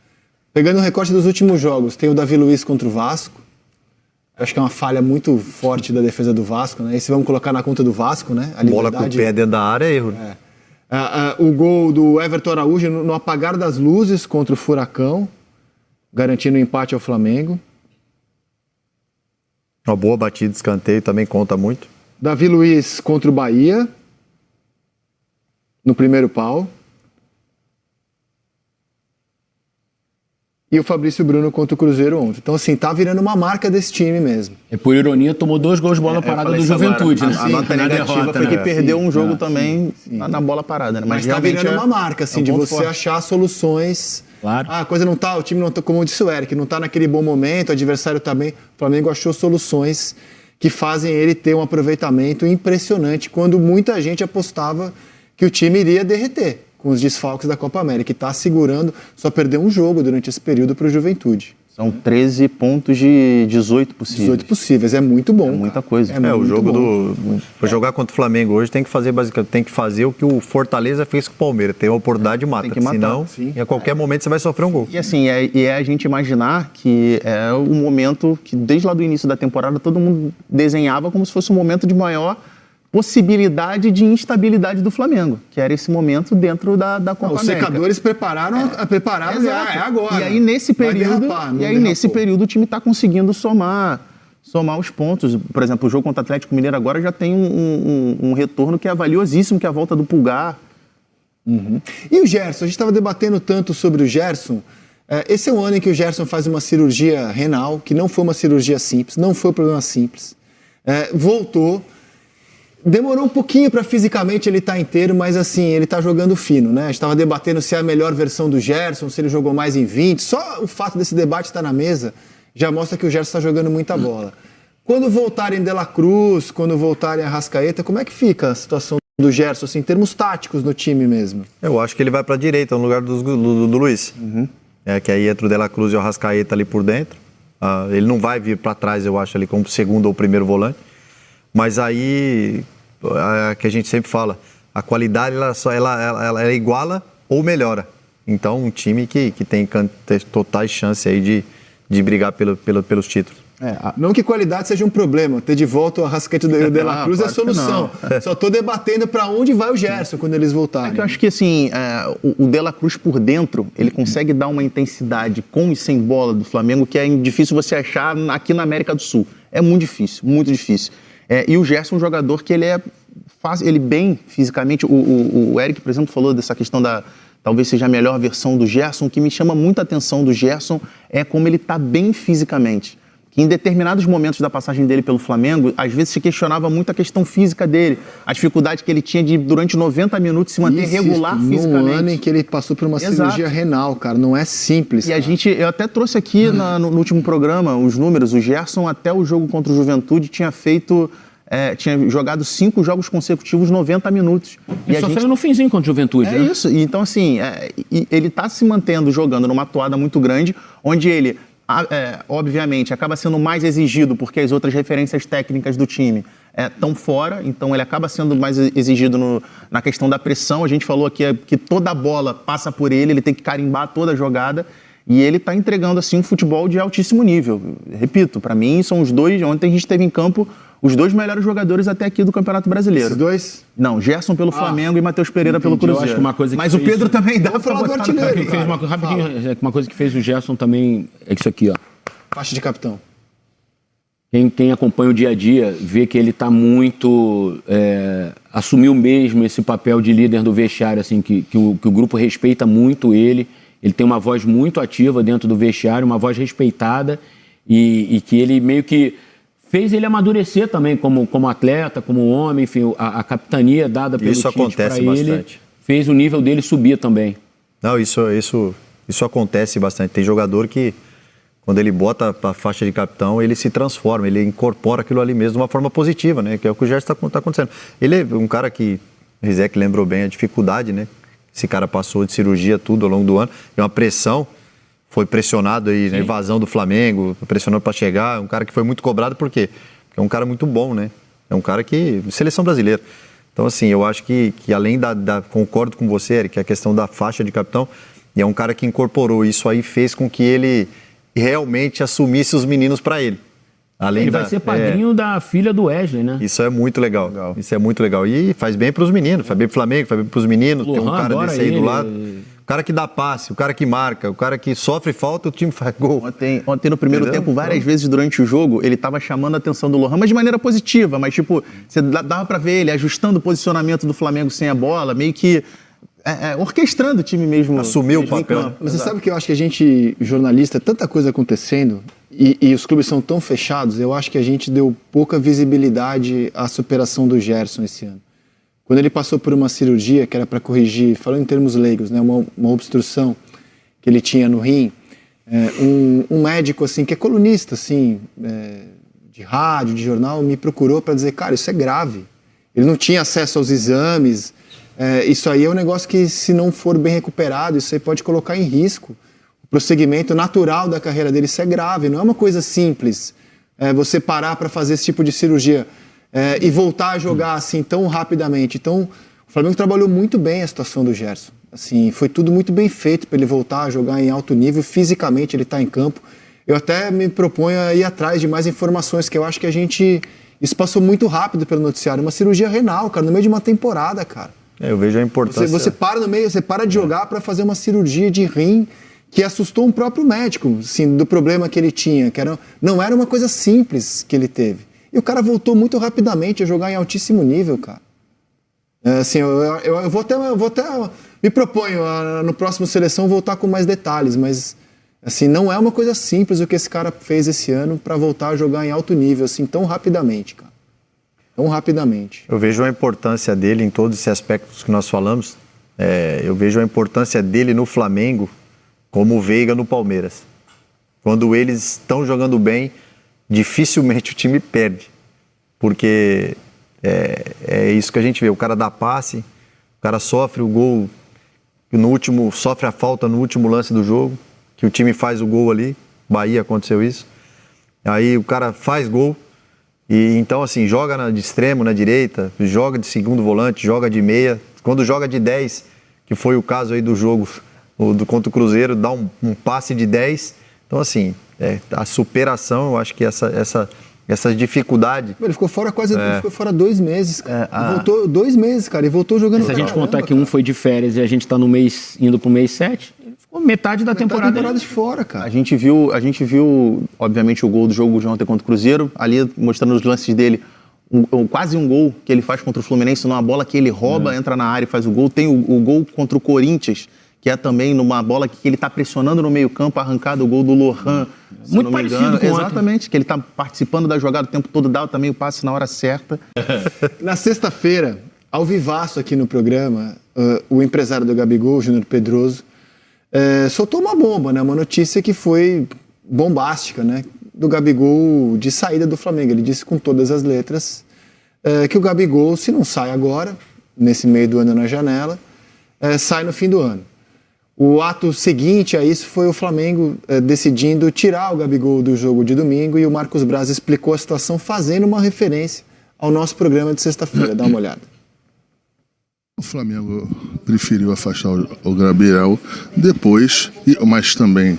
Pegando o recorte dos últimos jogos, tem o Davi Luiz contra o Vasco. Acho que é uma falha muito forte da defesa do Vasco, né? Esse vamos colocar na conta do Vasco, né? A bola com o pé dentro da área é erro. O gol do Everton Araújo no apagar das luzes contra o Furacão, garantindo o empate ao Flamengo. Uma boa batida de escanteio também conta muito. Davi Luiz contra o Bahia, no primeiro pau. E o Fabrício Bruno contra o Cruzeiro ontem. Então, assim, tá virando uma marca desse time mesmo. E por ironia, tomou 2 gols de bola parada do Juventude, né? A nota negativa foi que perdeu um jogo também na bola parada, né? Mas tá virando uma marca, assim, de você achar soluções. Claro. A coisa não tá, o time não tá, como disse o Eric, não tá naquele bom momento, o adversário tá bem. O Flamengo achou soluções que fazem ele ter um aproveitamento impressionante, quando muita gente apostava que o time iria derreter com os desfalques da Copa América, e está segurando, só perdeu um jogo durante esse período para o Juventude. São 13 pontos de 18 possíveis. 18 possíveis, é muito bom. É muita coisa. O jogo para jogar contra o Flamengo hoje tem que fazer basicamente, tem que fazer o que o Fortaleza fez com o Palmeiras, tem a oportunidade de matar, tem que matar, senão a qualquer momento você vai sofrer um gol. E assim, é a gente imaginar que é um momento que desde lá do início da temporada todo mundo desenhava como se fosse um momento de maior possibilidade de instabilidade do Flamengo, que era esse momento dentro da Copa América. Os secadores prepararam agora. E aí nesse período o time está conseguindo somar os pontos. Por exemplo, o jogo contra o Atlético Mineiro agora já tem um retorno que é valiosíssimo, que é a volta do Pulgar. E o Gerson? A gente estava debatendo tanto sobre o Gerson. Esse é o ano em que o Gerson faz uma cirurgia renal, que não foi uma cirurgia simples, não foi um problema simples. Voltou. Demorou um pouquinho para fisicamente ele estar inteiro, mas assim, ele está jogando fino, né? A gente estava debatendo se é a melhor versão do Gerson, se ele jogou mais em 20. Só o fato desse debate estar na mesa já mostra que o Gerson está jogando muita bola. Quando voltarem De La Cruz, quando voltarem Arrascaeta, como é que fica a situação do Gerson, assim, em termos táticos no time mesmo? Eu acho que ele vai para a direita, no lugar do Luiz. Que aí entra o De La Cruz e o Arrascaeta ali por dentro. Ele não vai vir para trás, eu acho, ali como segundo ou primeiro volante. Mas aí, que a gente sempre fala, a qualidade ela iguala ou melhora. Então, um time que tem totais chances aí de brigar pelos títulos. Não que qualidade seja um problema, ter de volta o Arrascaeta e o De La Cruz é a solução. Só estou debatendo para onde vai o Gerson quando eles voltarem. Eu acho que assim, o De La Cruz por dentro, ele consegue dar uma intensidade com e sem bola do Flamengo que é difícil você achar aqui na América do Sul. É muito difícil, muito difícil. E o Gerson é um jogador que ele bem fisicamente. O Eric, por exemplo, falou dessa questão talvez seja a melhor versão do Gerson. O que me chama muita atenção do Gerson é como ele está bem fisicamente. Em determinados momentos da passagem dele pelo Flamengo, às vezes se questionava muito a questão física dele, a dificuldade que ele tinha de, durante 90 minutos, se manter regular fisicamente. No ano em que ele passou por uma cirurgia renal, cara, não é simples. E eu até trouxe aqui no último programa os números. O Gerson, até o jogo contra o Juventude, tinha jogado 5 jogos consecutivos, 90 minutos. E só saiu no finzinho contra o Juventude, né? É isso. Então, assim, ele está se mantendo jogando numa toada muito grande, onde ele... obviamente, acaba sendo mais exigido porque as outras referências técnicas do time estão fora, então ele acaba sendo mais exigido na questão da pressão. A gente falou aqui que toda a bola passa por ele tem que carimbar toda a jogada e ele está entregando assim um futebol de altíssimo nível. Repito, para mim são os dois, ontem a gente teve em campo os 2 melhores jogadores até aqui do Campeonato Brasileiro. Os 2? Não, Gerson pelo Flamengo e Matheus Pereira pelo Cruzeiro. Eu acho que uma coisa Mas o Pedro também dá para botar no artilheiro. Uma coisa que fez o Gerson também é isso aqui, ó. Faixa de capitão. Quem acompanha o dia a dia vê que ele está muito... assumiu mesmo esse papel de líder do vestiário, assim, que o grupo respeita muito ele. Ele tem uma voz muito ativa dentro do vestiário, uma voz respeitada e que ele meio que fez ele amadurecer também como atleta, como homem, enfim, a capitania dada pelo Tite para ele fez o nível dele subir também. Não, isso acontece bastante. Tem jogador que, quando ele bota a faixa de capitão, ele se transforma, ele incorpora aquilo ali mesmo de uma forma positiva, né? Que é o que o Gerson está acontecendo. Ele é um cara que, o Rizek lembrou bem a dificuldade, né? Esse cara passou de cirurgia, tudo ao longo do ano, é uma pressão. Foi pressionado aí na invasão do Flamengo, pressionando para chegar. É um cara que foi muito cobrado, por quê? Porque é um cara muito bom, né? É um cara que... Seleção brasileira. Então, assim, eu acho que além concordo com você, Eric, a questão da faixa de capitão, e é um cara que incorporou isso aí, fez com que ele realmente assumisse os meninos para ele. Ele vai ser padrinho da filha do Wesley, né? Isso é muito legal. Isso é muito legal. E faz bem para os meninos, faz bem para o Flamengo, faz bem para os meninos. Tem um cara desse aí do lado. O cara que dá passe, o cara que marca, o cara que sofre falta, o time faz gol. Ontem no primeiro tempo, várias vezes durante o jogo, ele estava chamando a atenção do Lohan, mas de maneira positiva. Mas, tipo, você dava para ver ele ajustando o posicionamento do Flamengo sem a bola, meio que orquestrando o time mesmo. Assumiu o papel. Mas você sabe que eu acho que a gente, jornalista, tanta coisa acontecendo e os clubes são tão fechados, eu acho que a gente deu pouca visibilidade à superação do Gerson esse ano. Quando ele passou por uma cirurgia que era para corrigir, falando em termos leigos, né, uma obstrução que ele tinha no rim, um médico assim que é colunista assim, de rádio, de jornal, me procurou para dizer, cara, isso é grave. Ele não tinha acesso aos exames. Isso aí é um negócio que, se não for bem recuperado, isso aí pode colocar em risco o prosseguimento natural da carreira dele. Isso é grave, não é uma coisa simples você parar para fazer esse tipo de cirurgia e voltar a jogar assim tão rapidamente. Então, o Flamengo trabalhou muito bem a situação do Gerson. Assim, foi tudo muito bem feito para ele voltar a jogar em alto nível. Fisicamente, ele está em campo. Eu até me proponho a ir atrás de mais informações, que eu acho que isso passou muito rápido pelo noticiário. Uma cirurgia renal, cara, no meio de uma temporada, cara. Eu vejo a importância. Você para no meio, você para de jogar para fazer uma cirurgia de rim que assustou um próprio médico, assim, do problema que ele tinha, que não era uma coisa simples que ele teve. E o cara voltou muito rapidamente a jogar em altíssimo nível, cara. Assim, eu vou até me proponho no próximo Seleção voltar com mais detalhes, mas assim, não é uma coisa simples o que esse cara fez esse ano para voltar a jogar em alto nível, assim, tão rapidamente, cara. Tão rapidamente. Eu vejo a importância dele em todos esses aspectos que nós falamos. Eu vejo a importância dele no Flamengo como o Veiga no Palmeiras. Quando eles estão jogando bem, dificilmente o time perde. Porque é isso que a gente vê. O cara dá passe, o cara sofre o gol, sofre a falta no último lance do jogo, que o time faz o gol ali. Bahia aconteceu isso. Aí o cara faz gol. E então, assim, joga de extremo, na direita, joga de segundo volante, joga de meia. Quando joga de 10, que foi o caso aí do jogo contra o Cruzeiro, dá um passe de 10. Então, assim, a superação, eu acho que essa dificuldade... Ele ficou fora ficou fora 2 meses, cara. Voltou 2 meses, cara, e voltou jogando... Se a gente contar que um foi de férias e a gente tá indo pro mês 7, ele ficou metade da temporada de fora, cara. A gente viu, obviamente, o gol do jogo de ontem contra o Cruzeiro, ali mostrando os lances dele, quase um gol que ele faz contra o Fluminense, numa bola que ele rouba, entra na área e faz o gol. Tem o gol contra o Corinthians, que é também numa bola que ele está pressionando no meio-campo, arrancado o gol do Lohan. Muito parecido com exatamente, que ele está participando da jogada o tempo todo, dá também o passe na hora certa. Na sexta-feira, ao vivaço aqui no programa, o empresário do Gabigol, o Júnior Pedroso, soltou uma bomba, né? Uma notícia que foi bombástica, né? Do Gabigol de saída do Flamengo. Ele disse com todas as letras que o Gabigol, se não sai agora, nesse meio do ano na janela, sai no fim do ano. O ato seguinte a isso foi o Flamengo decidindo tirar o Gabigol do jogo de domingo, e o Marcos Braz explicou a situação fazendo uma referência ao nosso programa de sexta-feira. Dá uma olhada. O Flamengo preferiu afastar o Gabriel depois, mas também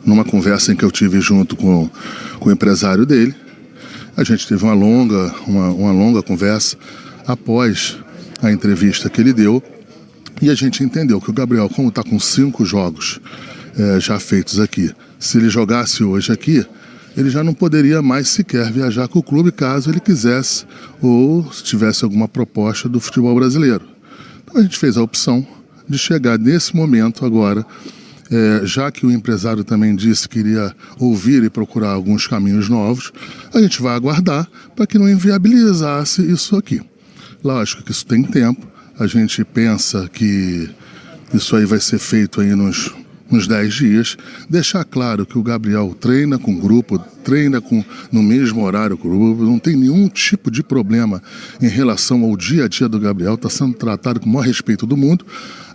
numa conversa em que eu tive junto com o empresário dele. A gente teve uma longa conversa após a entrevista que ele deu, e a gente entendeu que o Gabriel, como está com 5 jogos já feitos aqui, se ele jogasse hoje aqui, ele já não poderia mais sequer viajar com o clube caso ele quisesse ou se tivesse alguma proposta do futebol brasileiro. Então a gente fez a opção de chegar nesse momento agora, já que o empresário também disse que iria ouvir e procurar alguns caminhos novos, a gente vai aguardar para que não inviabilizasse isso aqui. Lógico que isso tem tempo, a gente pensa que isso aí vai ser feito aí nos 10 dias, deixar claro que o Gabriel treina com o grupo, treina no mesmo horário com o grupo, não tem nenhum tipo de problema em relação ao dia a dia do Gabriel, está sendo tratado com o maior respeito do mundo,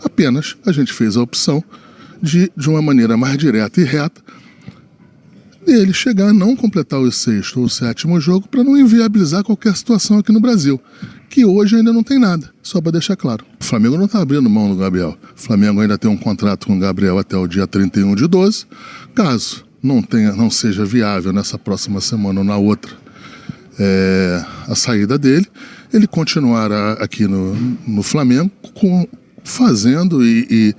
apenas a gente fez a opção de uma maneira mais direta e reta, ele chegar a não completar o 6º ou 7º jogo para não inviabilizar qualquer situação aqui no Brasil, que hoje ainda não tem nada, só para deixar claro. O Flamengo não está abrindo mão do Gabriel. O Flamengo ainda tem um contrato com o Gabriel até o dia 31/12. Caso não seja viável nessa próxima semana ou na outra a saída dele, ele continuará aqui no Flamengo fazendo e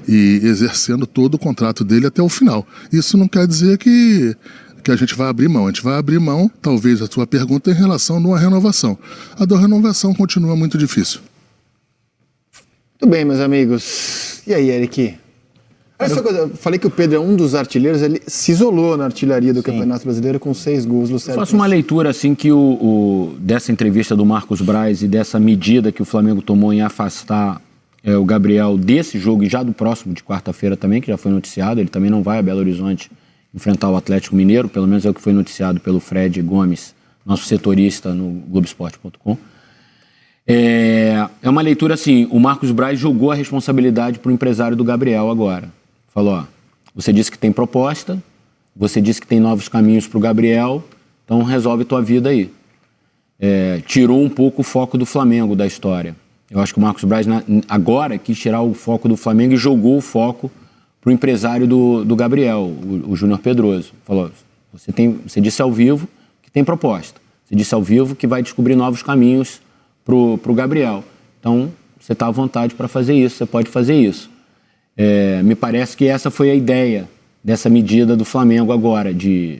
exercendo todo o contrato dele até o final. Isso não quer dizer que a gente vai abrir mão. A gente vai abrir mão, talvez, a sua pergunta em relação a uma renovação. A da renovação continua muito difícil. Muito bem, meus amigos. E aí, Eric? Eu falei que o Pedro é um dos artilheiros, ele se isolou na artilharia do Campeonato Brasileiro com 6 gols. Luciano. Eu faço uma leitura assim que dessa entrevista do Marcos Braz e dessa medida que o Flamengo tomou em afastar o Gabriel desse jogo e já do próximo de quarta-feira também, que já foi noticiado. Ele também não vai a Belo Horizonte enfrentar o Atlético Mineiro, pelo menos é o que foi noticiado pelo Fred Gomes, nosso setorista no Globoesporte.com. É uma leitura assim, o Marcos Braz jogou a responsabilidade para o empresário do Gabriel agora. Falou, você disse que tem proposta, você disse que tem novos caminhos para o Gabriel, então resolve tua vida aí. Tirou um pouco o foco do Flamengo da história. Eu acho que o Marcos Braz agora quis tirar o foco do Flamengo e jogou o foco para o empresário do Gabriel, o Júnior Pedroso. Falou, você disse ao vivo que tem proposta. Você disse ao vivo que vai descobrir novos caminhos para o Gabriel. Então, você está à vontade para fazer isso, você pode fazer isso. Me parece que essa foi a ideia dessa medida do Flamengo agora, de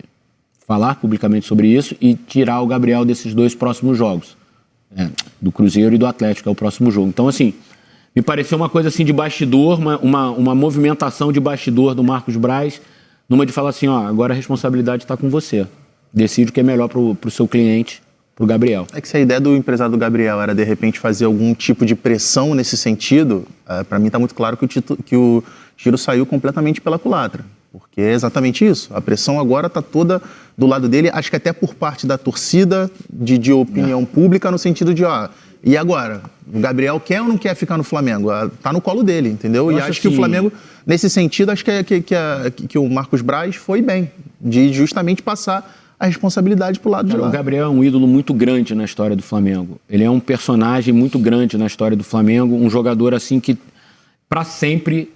falar publicamente sobre isso e tirar o Gabriel desses 2 próximos jogos. Do Cruzeiro e do Atlético, é o próximo jogo. Então, assim, me pareceu uma coisa assim de bastidor, uma movimentação de bastidor do Marcos Braz, numa de falar assim, agora a responsabilidade está com você. Decide o que é melhor para o seu cliente, para o Gabriel. É que se a ideia do empresário do Gabriel era, de repente, fazer algum tipo de pressão nesse sentido, para mim está muito claro que o tiro saiu completamente pela culatra. porque é exatamente isso. A pressão agora está toda do lado dele, acho que até por parte da torcida, de opinião pública, no sentido de, e agora? O Gabriel quer ou não quer ficar no Flamengo? Tá no colo dele, entendeu? E acho que o Flamengo, nesse sentido, acho que o Marcos Braz foi bem, de justamente passar a responsabilidade pro lado de lá. O Gabriel é um ídolo muito grande na história do Flamengo. Ele é um personagem muito grande na história do Flamengo, um jogador assim que para sempre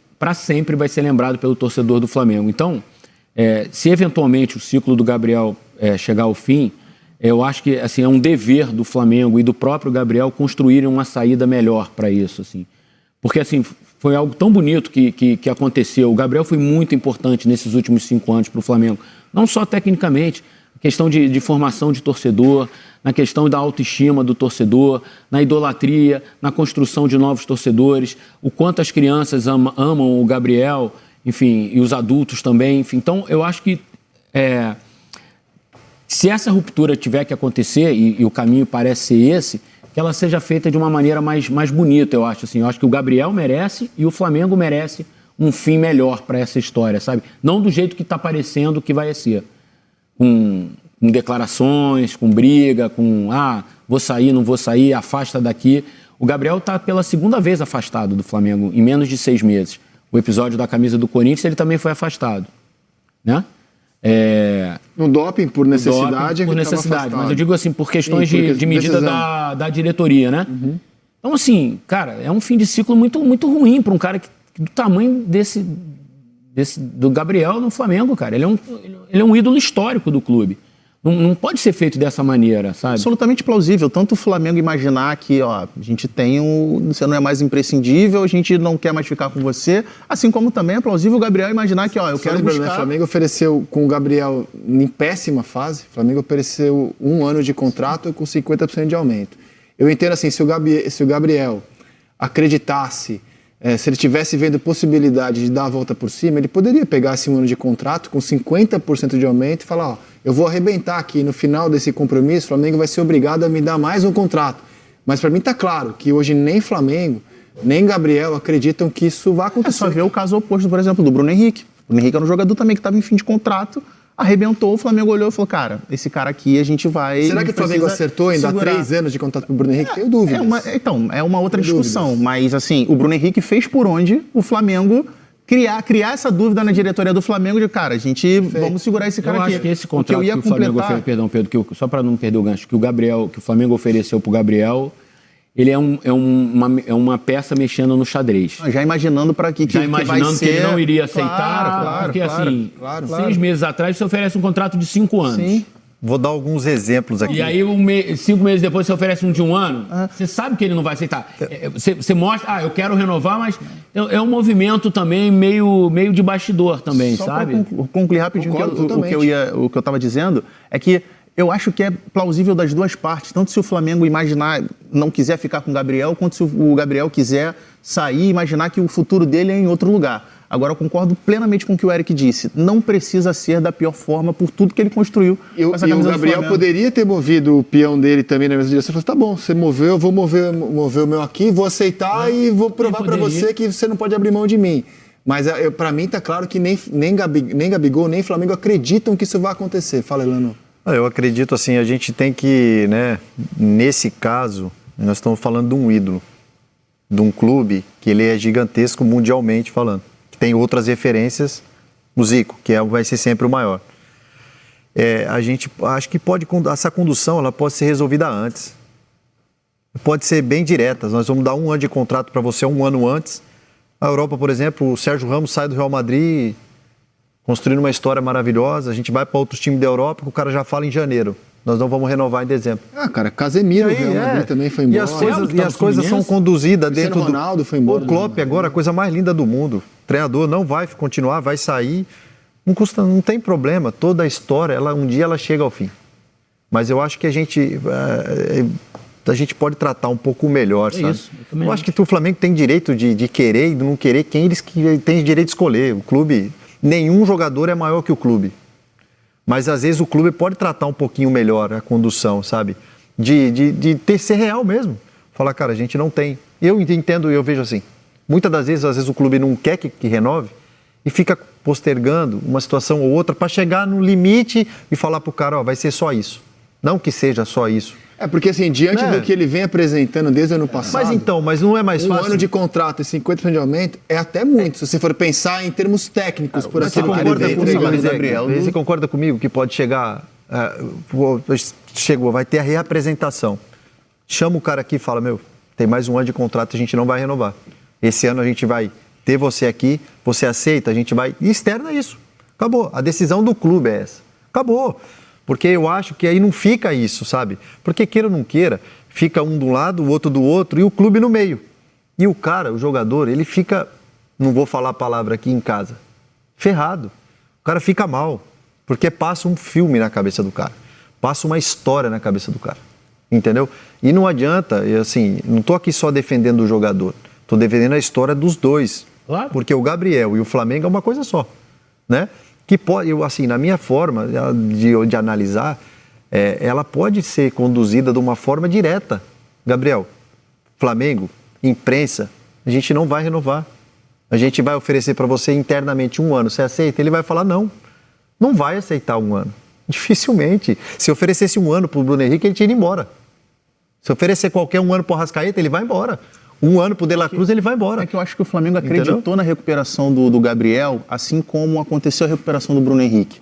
vai ser lembrado pelo torcedor do Flamengo. Então, se eventualmente o ciclo do Gabriel chegar ao fim, eu acho que assim, é um dever do Flamengo e do próprio Gabriel construírem uma saída melhor para isso. Assim. Porque assim, foi algo tão bonito que aconteceu. O Gabriel foi muito importante nesses últimos 5 anos para o Flamengo. Não só tecnicamente, questão de formação de torcedor, na questão da autoestima do torcedor, na idolatria, na construção de novos torcedores, o quanto as crianças amam o Gabriel, enfim, e os adultos também. Enfim. Então, eu acho que se essa ruptura tiver que acontecer, e o caminho parece ser esse, que ela seja feita de uma maneira mais bonita, eu acho. Assim. Eu acho que o Gabriel merece e o Flamengo merece um fim melhor para essa história, sabe? Não do jeito que está parecendo que vai ser. Com declarações, com briga, com vou sair, não vou sair, afasta daqui. O Gabriel está pela 2ª vez afastado do Flamengo, em menos de 6 meses. O episódio da camisa do Corinthians, ele também foi afastado. Né? No doping, por necessidade. Por necessidade, mas eu digo assim, por questões de medida da diretoria, né? Uhum. Então, assim, cara, é um fim de ciclo muito, muito ruim para um cara do tamanho do Gabriel no Flamengo, cara. Ele é um ídolo histórico do clube. Não pode ser feito dessa maneira, sabe? Absolutamente plausível. Tanto o Flamengo imaginar que, a gente tem você não é mais imprescindível, a gente não quer mais ficar com você, assim como também é plausível o Gabriel imaginar que, eu quero buscar... O Flamengo ofereceu, com o Gabriel em péssima fase, o Flamengo ofereceu 1 ano de contrato com 50% de aumento. Eu entendo assim, se o Gabriel acreditasse, se ele estivesse vendo possibilidade de dar a volta por cima, ele poderia pegar esse 1 ano de contrato com 50% de aumento e falar, eu vou arrebentar aqui no final desse compromisso, o Flamengo vai ser obrigado a me dar mais um contrato. Mas para mim está claro que hoje nem Flamengo, nem Gabriel acreditam que isso vai acontecer. É só ver o caso oposto, por exemplo, do Bruno Henrique. O Bruno Henrique era um jogador também que estava em fim de contrato, arrebentou, o Flamengo olhou e falou, cara, esse cara aqui a gente vai... Será que o Flamengo acertou em dar 3 anos de contrato pro Bruno Henrique? Tenho dúvidas. É uma outra discussão, mas assim, o Bruno Henrique fez por onde o Flamengo criar essa dúvida na diretoria do Flamengo de, cara, vamos segurar esse cara aqui. Eu acho que esse contrato que o Flamengo ofereceu, perdão, Pedro, só para não perder o gancho, que o Flamengo ofereceu pro Gabriel, ele é uma peça mexendo no xadrez. Já imaginando para que imaginando vai ser... que ele não iria aceitar, porque assim, 6 meses atrás você oferece um contrato de 5 anos. Sim. Vou dar alguns exemplos aqui. E aí, 5 meses depois, você oferece um de 1 ano, você sabe que ele não vai aceitar. Você mostra, eu quero renovar, mas é um movimento também meio de bastidor também, só sabe? Para concluir rapidinho, o que eu estava dizendo é que eu acho que é plausível das duas partes, tanto se o Flamengo não quiser ficar com o Gabriel, quanto se o Gabriel quiser sair e imaginar que o futuro dele é em outro lugar. Agora, eu concordo plenamente com o que o Eric disse. Não precisa ser da pior forma por tudo que ele construiu. E o Gabriel poderia ter movido o peão dele também na mesma direção. Ele falou, tá bom, você moveu, eu vou mover o meu aqui, vou aceitar e vou provar para você que você não pode abrir mão de mim. Mas para mim tá claro que nem Gabigol, nem Flamengo acreditam que isso vai acontecer. Fala, Elano. Eu acredito assim, a gente tem que, nesse caso, nós estamos falando de um ídolo, de um clube que ele é gigantesco mundialmente falando. Tem outras referências, o Zico, que vai ser sempre o maior. A gente acho que essa condução ela pode ser resolvida antes. Pode ser bem direta. Nós vamos dar 1 ano de contrato para você 1 ano antes. A Europa, por exemplo, o Sérgio Ramos sai do Real Madrid construindo uma história maravilhosa. A gente vai para outros times da Europa que o cara já fala em janeiro. Nós não vamos renovar em dezembro. Cara, Casemiro, o Real Madrid também foi embora. E as coisas são conduzidas dentro do... Ronaldo foi embora. O Klopp agora, a coisa mais linda do mundo. O treinador não vai continuar, vai sair. Não tem problema. Toda a história, um dia ela chega ao fim. Mas eu acho que a gente pode tratar um pouco melhor, sabe? Isso, eu acho que o Flamengo tem direito de querer e de não querer quem eles têm direito de escolher. O clube, nenhum jogador é maior que o clube. Mas, às vezes, o clube pode tratar um pouquinho melhor a condução, sabe? De ser real mesmo. Falar, cara, a gente não tem. Eu entendo, eu vejo assim. Muitas das vezes, o clube não quer que renove e fica postergando uma situação ou outra para chegar no limite e falar pro cara, ó, vai ser só isso. Não que seja só isso. Porque assim, diante do que ele vem apresentando desde o ano passado... Mas não é mais fácil? Um ano de contrato e 50% de aumento é até muito, se você for pensar em termos técnicos, por assim dizer. Você concorda comigo que pode chegar... Chegou, vai ter a reapresentação. Chama o cara aqui e fala, tem mais um ano de contrato, a gente não vai renovar. Esse ano a gente vai ter você aqui, você aceita, a gente vai... E externa isso. Acabou. A decisão do clube é essa. Acabou. Porque eu acho que aí não fica isso, sabe? Porque queira ou não queira, fica um do lado, o outro do outro e o clube no meio. E o cara, o jogador, ele fica, não vou falar a palavra aqui em casa, ferrado. O cara fica mal, porque passa um filme na cabeça do cara. Passa uma história na cabeça do cara. Entendeu? E não adianta, assim, não tô aqui só defendendo o jogador, tô defendendo a história dos dois. Claro. Porque o Gabriel e o Flamengo é uma coisa só, né? Que pode, assim, na minha forma de analisar, ela pode ser conduzida de uma forma direta. Gabriel, Flamengo, imprensa, a gente não vai renovar. A gente vai oferecer para você internamente 1 ano. Você aceita? Ele vai falar não. Não vai aceitar 1 ano. Dificilmente. Se oferecesse 1 ano para o Bruno Henrique, ele tinha ido embora. Se oferecer qualquer 1 ano para o Arrascaeta, ele vai embora. 1 ano pro De La Cruz, ele vai embora. É que eu acho que o Flamengo acreditou na recuperação do Gabriel, assim como aconteceu a recuperação do Bruno Henrique.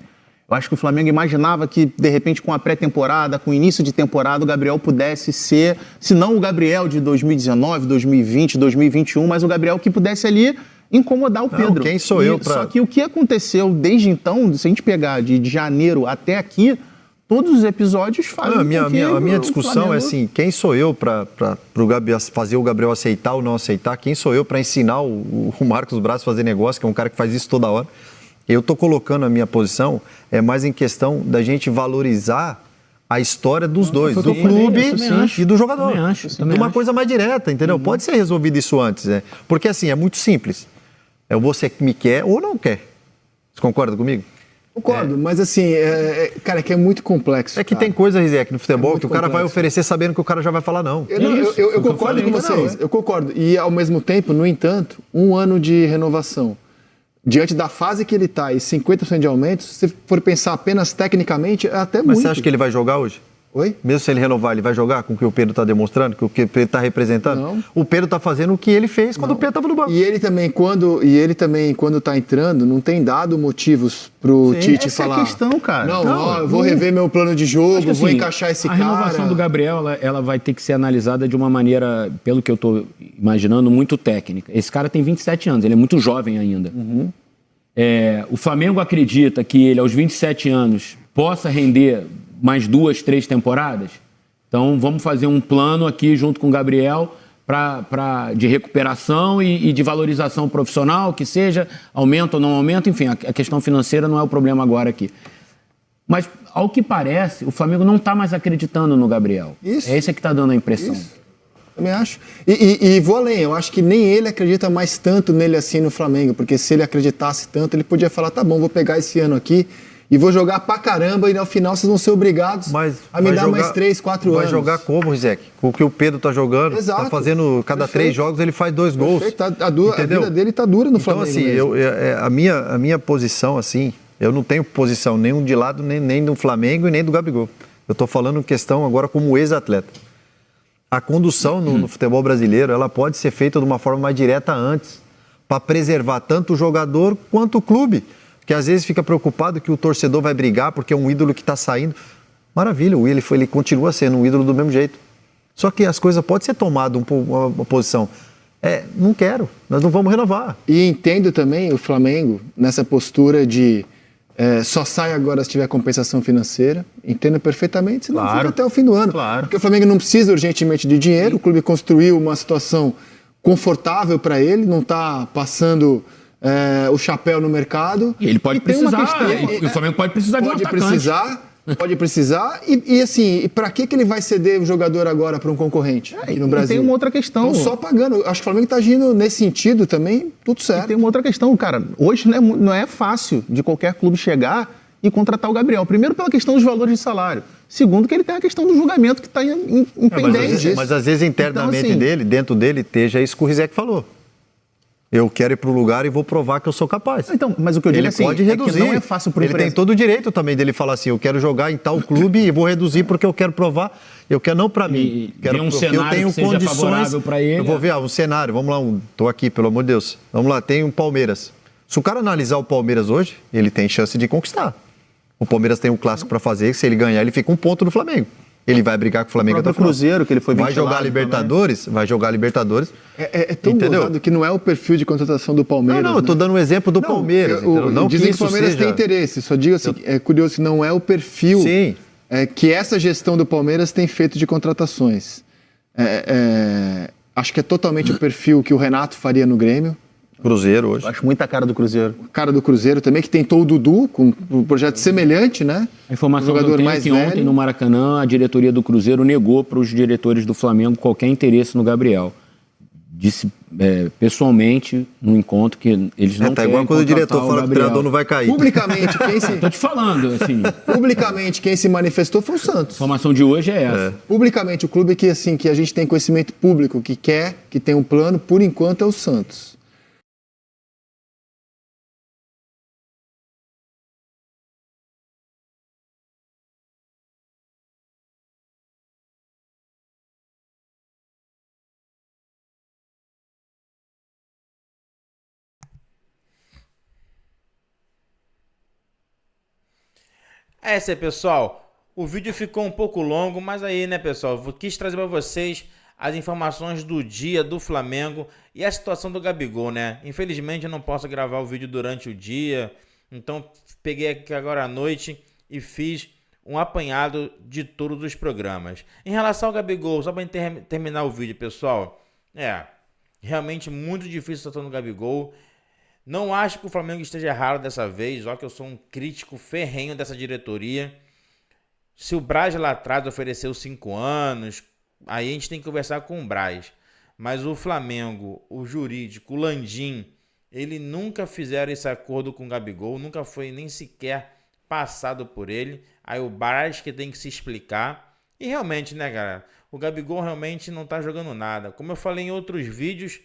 Eu acho que o Flamengo imaginava que, de repente, com a pré-temporada, com o início de temporada, o Gabriel pudesse ser, se não o Gabriel de 2019, 2020, 2021, mas o Gabriel que pudesse ali incomodar o Pedro. Quem sou eu pra... Só que o que aconteceu desde então, se a gente pegar de janeiro até aqui, todos os episódios fazem a minha discussão Flamengo... é assim, quem sou eu para fazer o Gabriel aceitar ou não aceitar? Quem sou eu para ensinar o Marcos Braz a fazer negócio, que é um cara que faz isso toda hora? Eu estou colocando a minha posição, mais em questão da gente valorizar a história dos dois, do clube e do jogador. De uma coisa mais direta, entendeu? Pode ser resolvido isso antes, porque assim, é muito simples. É você que me quer ou não quer. Você concorda comigo? Concordo, mas assim, cara, que é muito complexo. É que tem coisa, Rizek, no futebol que o cara vai oferecer sabendo que o cara já vai falar não. Eu concordo com vocês, eu concordo. E ao mesmo tempo, no entanto, 1 ano de renovação, diante da fase que ele está e 50% de aumento, se você for pensar apenas tecnicamente, é até muito. Mas você acha que ele vai jogar hoje? Oi? Mesmo se ele renovar, ele vai jogar com o que o Pedro está demonstrando, com o que o Pedro está representando? Não. O Pedro está fazendo o que ele fez quando o Pedro estava no banco. E ele também, quando está entrando, não tem dado motivos pro Tite falar... Essa é a questão, cara. Não, eu vou rever meu plano de jogo, vou encaixar esse cara... A renovação do Gabriel, ela vai ter que ser analisada de uma maneira, pelo que eu estou imaginando, muito técnica. Esse cara tem 27 anos, ele é muito jovem ainda. O Flamengo acredita que ele, aos 27 anos, possa render mais 2, 3 temporadas. Então, vamos fazer um plano aqui junto com o Gabriel de recuperação e de valorização profissional, que seja aumento ou não aumento, enfim, a questão financeira não é o problema agora aqui. Mas, ao que parece, o Flamengo não está mais acreditando no Gabriel. Isso. É esse que está dando a impressão. Isso. Também acho. E vou além, eu acho que nem ele acredita mais tanto nele assim no Flamengo, porque se ele acreditasse tanto, ele podia falar, tá bom, vou pegar esse ano aqui e vou jogar pra caramba e ao final vocês vão ser obrigados a me dar mais 3, 4 anos. Vai jogar como, Rizek? Com o que o Pedro tá jogando. Exato. Tá fazendo, cada 3 jogos ele faz 2 gols. A vida dele tá dura no Flamengo. Então assim, a minha posição assim, eu não tenho posição nenhum de lado, nem do Flamengo e nem do Gabigol. Eu tô falando questão agora como ex-atleta. A condução no futebol brasileiro, ela pode ser feita de uma forma mais direta antes, para preservar tanto o jogador quanto o clube. Que às vezes fica preocupado que o torcedor vai brigar porque é um ídolo que está saindo. Maravilha, ele continua sendo um ídolo do mesmo jeito. Só que as coisas podem ser tomadas uma posição. Não quero, nós não vamos renovar. E entendo também o Flamengo nessa postura de só sai agora se tiver compensação financeira. Entendo perfeitamente, senão fica até o fim do ano. Claro. Porque o Flamengo não precisa urgentemente de dinheiro, o clube construiu uma situação confortável para ele, não está passando... o chapéu no mercado. E ele pode precisar. O Flamengo pode precisar de um atacante. Pode precisar. E assim, para que ele vai ceder o jogador agora para um concorrente aqui no Brasil? E tem uma outra questão. Então, só pagando. Acho que o Flamengo está agindo nesse sentido também, tudo certo. E tem uma outra questão, cara. Hoje não é fácil de qualquer clube chegar e contratar o Gabriel. Primeiro, pela questão dos valores de salário. Segundo, que ele tem a questão do julgamento que está em pendente. Mas às vezes internamente então, assim, dentro dele, esteja isso que o Rizek falou. Eu quero ir para o lugar e vou provar que eu sou capaz. Então, mas o que eu digo ele assim, pode reduzir. É que não é fácil para o Ele tem todo o direito também dele falar assim, eu quero jogar em tal clube e vou reduzir porque eu quero provar. Eu quero não para mim. Quero um porque cenário eu tenho que seja condições. favorável para ele. Eu vou ver um cenário. Vamos lá, tô aqui, pelo amor de Deus. Vamos lá, tem um Palmeiras. Se o cara analisar o Palmeiras hoje, ele tem chance de conquistar. O Palmeiras tem um clássico para fazer, se ele ganhar, ele fica 1 ponto do Flamengo. Ele vai brigar com o Flamengo até o Cruzeiro, que ele foi vai jogar Libertadores, vai jogar Libertadores. É tão gozado que não é o perfil de contratação do Palmeiras. Não, eu tô dando um exemplo do Palmeiras. Não dizem que o Palmeiras tem interesse, só digo assim, é curioso que não é o perfil que essa gestão do Palmeiras tem feito de contratações. Acho que é totalmente o perfil que o Renato faria no Grêmio. Cruzeiro hoje. Eu acho muita cara do Cruzeiro. Cara do Cruzeiro também, que tentou o Dudu, com um projeto semelhante, né? A informação que eu tenho é que ontem no Maracanã a diretoria do Cruzeiro negou para os diretores do Flamengo qualquer interesse no Gabriel. Disse pessoalmente no encontro que eles não querem igual quando o diretor fala que o treinador não vai cair. Publicamente, quem se... Tô te falando, assim... Publicamente, quem se manifestou foi o Santos. A informação de hoje é essa. Publicamente, o clube que, assim, que a gente tem conhecimento público, que quer, que tem um plano, por enquanto é o Santos. É isso aí, pessoal. O vídeo ficou um pouco longo, mas aí, né, pessoal, eu quis trazer para vocês as informações do dia do Flamengo e a situação do Gabigol, né? Infelizmente eu não posso gravar o vídeo durante o dia, então peguei aqui agora à noite e fiz um apanhado de todos os programas. Em relação ao Gabigol, só para terminar o vídeo, pessoal, realmente muito difícil a situação do Gabigol. Não acho que o Flamengo esteja errado dessa vez, ó, que eu sou um crítico ferrenho dessa diretoria. Se o Braz lá atrás ofereceu 5 anos, aí a gente tem que conversar com o Braz. Mas o Flamengo, o jurídico, o Landim, ele nunca fizeram esse acordo com o Gabigol, nunca foi nem sequer passado por ele. Aí o Braz que tem que se explicar. E realmente, né, galera, o Gabigol realmente não tá jogando nada. Como eu falei em outros vídeos,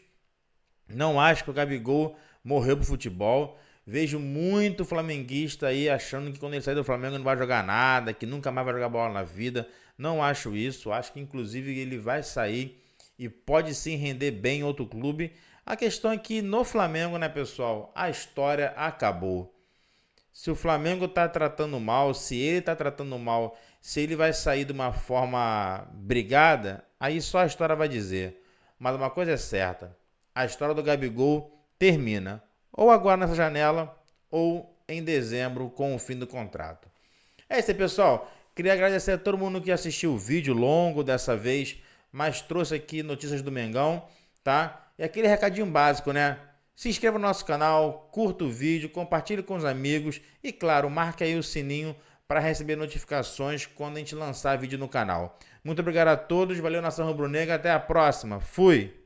não acho que o Gabigol morreu pro futebol. Vejo muito flamenguista aí achando que quando ele sair do Flamengo não vai jogar nada, que nunca mais vai jogar bola na vida. Não acho isso. Acho que inclusive ele vai sair e pode sim render bem em outro clube. A questão é que no Flamengo, né, pessoal, a história acabou. Se o Flamengo tá tratando mal, se ele tá tratando mal, se ele vai sair de uma forma brigada, aí só a história vai dizer. Mas uma coisa é certa, a história do Gabigol termina ou agora nessa janela ou em dezembro com o fim do contrato. É isso aí, pessoal. Queria agradecer a todo mundo que assistiu o vídeo longo dessa vez, mas trouxe aqui notícias do Mengão, tá? E aquele recadinho básico, né? Se inscreva no nosso canal, curta o vídeo, compartilhe com os amigos e, claro, marque aí o sininho para receber notificações quando a gente lançar vídeo no canal. Muito obrigado a todos, valeu, Nação Rubro-Negra, até a próxima. Fui!